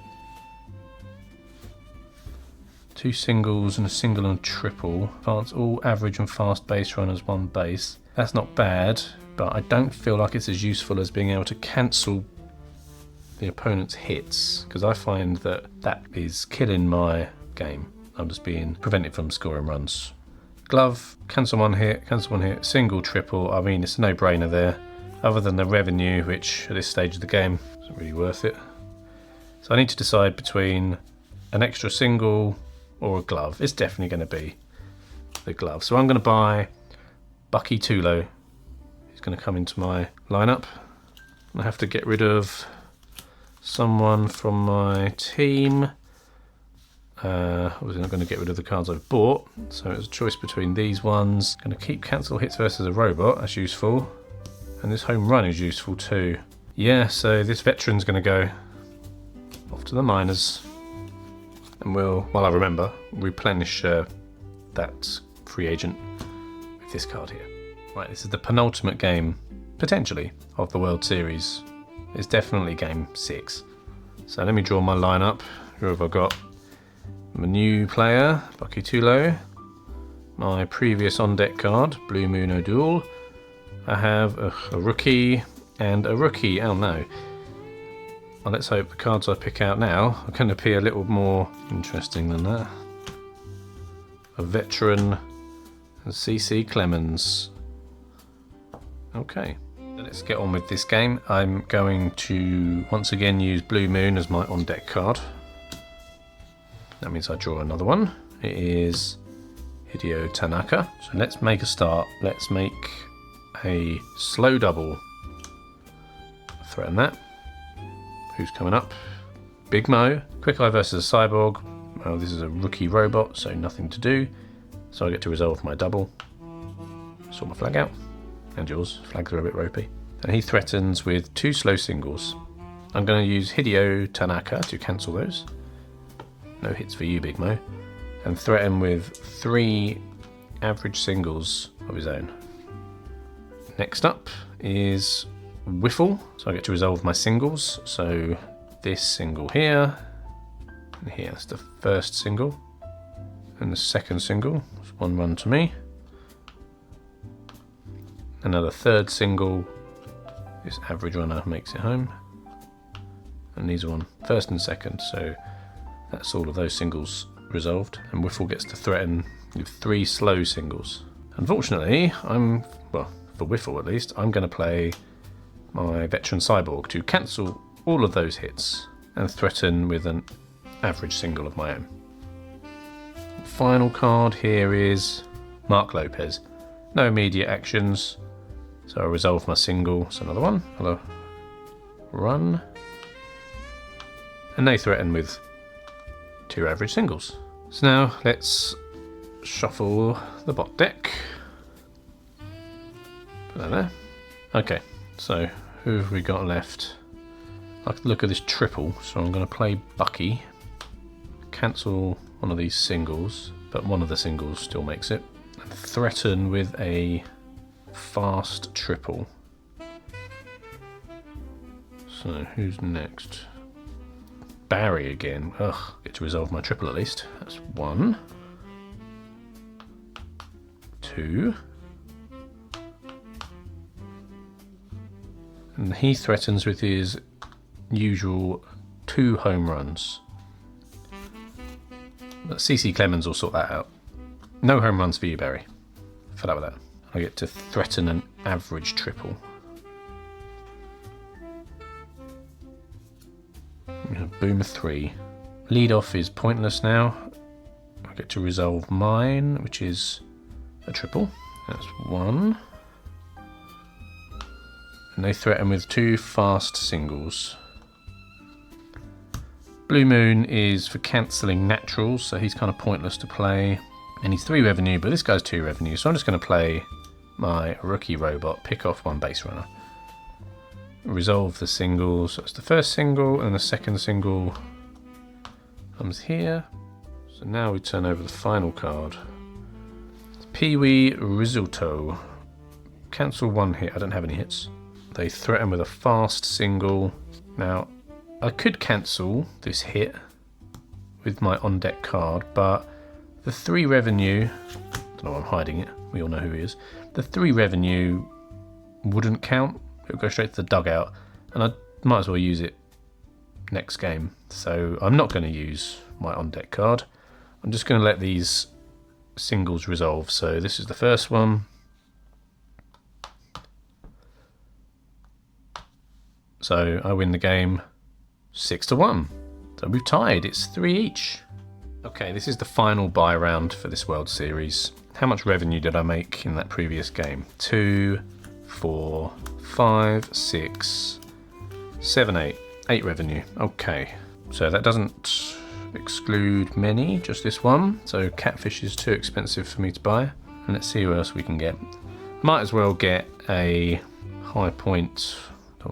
2 singles and a single and a triple. Advance all average and fast base runners 1 base. That's not bad, but I don't feel like it's as useful as being able to cancel the opponent's hits, because I find that that is killing my game. I'm just being prevented from scoring runs. Glove, cancel one hit, single, triple. I mean, it's a no-brainer there. Other than the revenue, which at this stage of the game isn't really worth it. So I need to decide between an extra single or a glove. It's definitely going to be the glove. So I'm going to buy Bucky Tulo. He's going to come into my lineup. I have to get rid of someone from my team. Obviously not going to get rid of the cards I've bought, so it's a choice between these ones. Going to keep cancel hits versus a robot, that's useful. And this home run is useful too. Yeah, so this veteran's going to go off to the minors. And we'll, while I remember, replenish that free agent with this card here. Right, this is the penultimate game, potentially, of the World Series. It's definitely game 6. So let me draw my lineup. Who have I got? My new player, Bucky Tulo. My previous on-deck card, Blue Moon O'Doul. I have a rookie and a rookie. Oh no. Well, let's hope the cards I pick out now are going to be a little more interesting than that. A veteran and CC Clemens. Okay, let's get on with this game. I'm going to once again use Blue Moon as my on-deck card. That means I draw another one. It is Hideo Tanaka. So let's make a start. Let's make a slow double. Threaten that. Who's coming up? Big Mo. Quick Eye versus a Cyborg. Oh, this is a rookie robot, so nothing to do. So I get to resolve my double. Sort my flag out. And yours. Flags are a bit ropey. And he threatens with 2 slow singles. I'm going to use Hideo Tanaka to cancel those. No hits for you, Big Mo. And threaten with 3 average singles of his own. Next up is Wiffle. So I get to resolve my singles. So this single here. And here, that's the first single. And the second single. It's 1 run to me. Another third single. This average runner makes it home. And these are on first and second. So that's all of those singles resolved, and Wiffle gets to threaten with 3 slow singles. Unfortunately, well, for Wiffle at least, I'm going to play my veteran Cyborg to cancel all of those hits and threaten with an average single of my own. Final card here is Mark Lopez. No immediate actions, so I resolve my single. It's another one. Hello. Run. And they threaten with 2 average singles. So now let's shuffle the bot deck. Put that there. Okay, so who have we got left? I like the look of this triple, so I'm going to play Bucky. Cancel one of these singles, but one of the singles still makes it. And threaten with a fast triple. So who's next? Barry again. Ugh, get to resolve my triple at least. That's 1. 2. And he threatens with his usual 2 home runs. But CC Clemens will sort that out. No home runs for you, Barry. Fed up with that. I get to threaten an average triple. Boom 3. Lead off is pointless now. I get to resolve mine, which is a triple. That's 1. And they threaten with 2 fast singles. Blue Moon is for cancelling naturals, so he's kind of pointless to play. And he's 3 revenue, but this guy's 2 revenue, so I'm just going to play my rookie robot, pick off 1 base runner. Resolve the singles. So it's the first single, and the second single comes here. So now we turn over the final card. It's Pee-wee Risotto. Cancel 1 hit. I don't have any hits. They threaten with a fast single. Now, I could cancel this hit with my on-deck card, but the 3 revenue... I don't know why I'm hiding it. We all know who he is. The 3 revenue wouldn't count. It would go straight to the dugout, and I might as well use it next game. So I'm not going to use my on-deck card. I'm just going to let these singles resolve. So this is the first one. So I win the game 6-1. So we've tied, it's 3 each. Okay, this is the final buy round for this World Series. How much revenue did I make in that previous game? 2, 4, 5, 6, 7, 8. 8 revenue, okay. So that doesn't exclude many, just this one. So catfish is too expensive for me to buy. And let's see what else we can get. Might as well get a high point.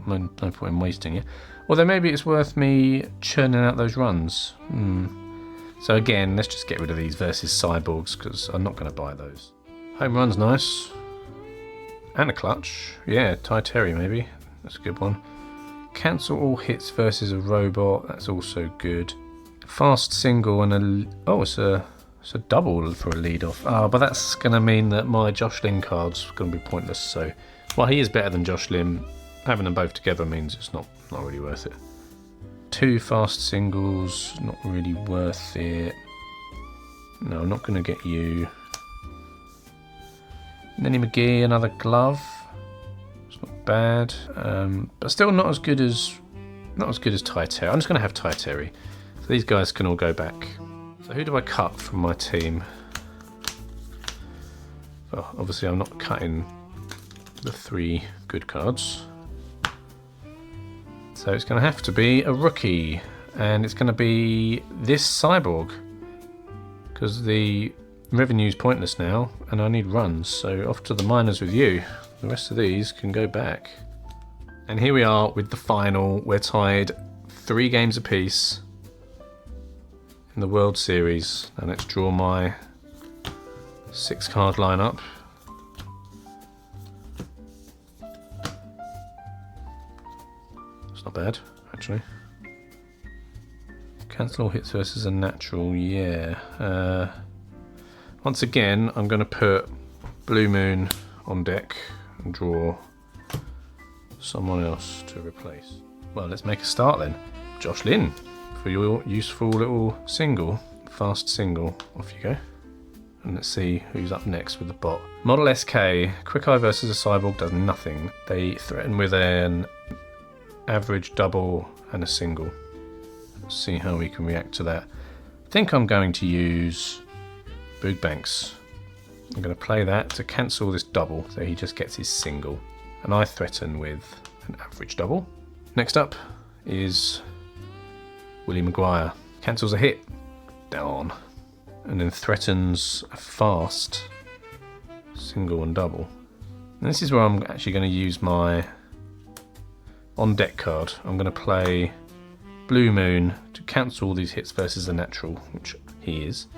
No point in wasting it. Although maybe it's worth me churning out those runs. So again, let's just get rid of these versus cyborgs because I'm not going to buy those. Home run's nice. And a clutch. Yeah, Ty Terry maybe. That's a good one. Cancel all hits versus a robot. That's also good. Fast single and it's a double for a lead off. But that's going to mean that my Josh Lin card's going to be pointless. So while he is better than Josh Lin, having them both together means it's not really worth it. 2 fast singles, not really worth it. No, I'm not going to get you. Nenny McGee, another glove. It's not bad, but still not as good as Ty Terry. I'm just going to have Ty Terry. So these guys can all go back. So who do I cut from my team? Well, obviously I'm not cutting the 3 good cards. So it's going to have to be a rookie, and it's going to be this cyborg, because the revenue's pointless now, and I need runs, so off to the minors with you. The rest of these can go back. And here we are with the final. We're tied 3 games apiece in the World Series. Now let's draw my 6 card lineup. Not bad, actually. Cancel all hits versus a natural, yeah. Once again, I'm going to put Blue Moon on deck and draw someone else to replace. Well, let's make a start then. Josh Lin, for your useful little single, fast single. Off you go. And let's see who's up next with the bot. Model SK, Quick Eye versus a Cyborg does nothing. They threaten with an average, double, and a single. Let's see how we can react to that. I think I'm going to use Boog Banks. I'm going to play that to cancel this double, so he just gets his single. And I threaten with an average double. Next up is Willie Maguire. Cancels a hit. Darn. And then threatens a fast single and double. And this is where I'm actually going to use my on deck card. I'm going to play Blue Moon to cancel all these hits versus the natural, which he is.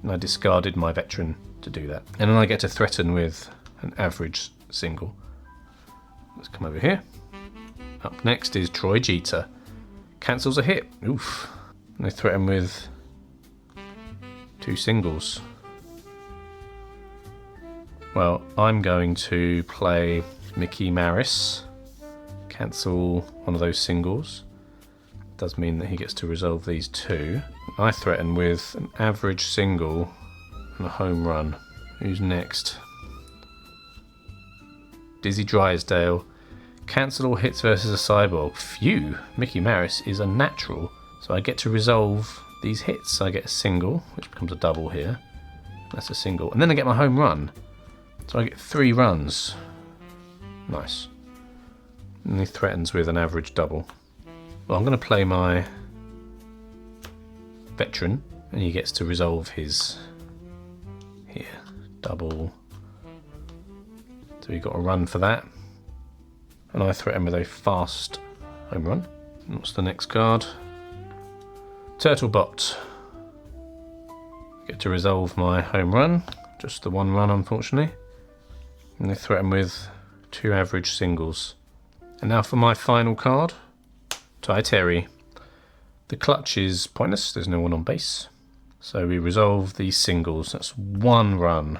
And I discarded my veteran to do that. And then I get to threaten with an average single. Let's come over here. Up next is Troy Jeter. Cancels a hit. Oof. And they threaten with 2 singles. Well, I'm going to play Mickey Maris. Cancel one of those singles. Does mean that he gets to resolve these 2. I threaten with an average single and a home run. Who's next? Dizzy Drysdale. Cancel all hits versus a cyborg. Phew! Mickey Maris is a natural, so I get to resolve these hits. I get a single, which becomes a double here. That's a single, and then I get my home run. So I get 3 runs. Nice. And he threatens with an average double. Well, I'm going to play my veteran, and he gets to resolve his here double. So we got a run for that, and I threaten with a fast home run. And what's the next card? Turtlebot. Get to resolve my home run, just the 1 run unfortunately, and they threaten with 2 average singles. And now for my final card, Ty Terry. The clutch is pointless, there's no one on base. So we resolve these singles. That's 1 run.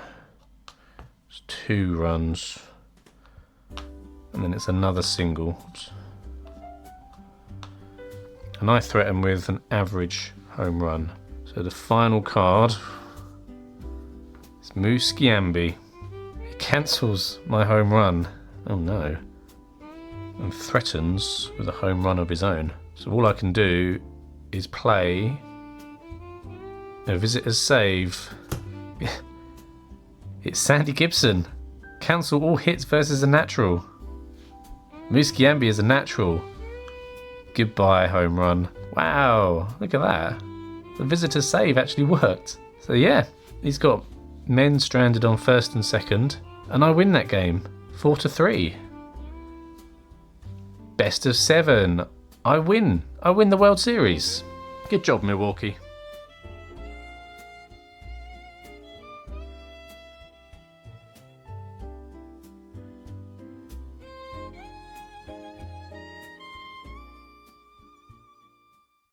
It's 2 runs. And then it's another single. Oops. And I threaten with an average home run. So the final card It's Muskiambi. He cancels my home run. Oh no. And threatens with a home run of his own. So all I can do is play a visitor's save. It's Sandy Gibson. Cancel all hits versus a natural. Muskiambi is a natural. Goodbye, home run. Wow, look at that. The visitor's save actually worked. So yeah, he's got men stranded on first and second, and I win that game 4-3. Best of 7. I win. I win the World Series. Good job, Milwaukee.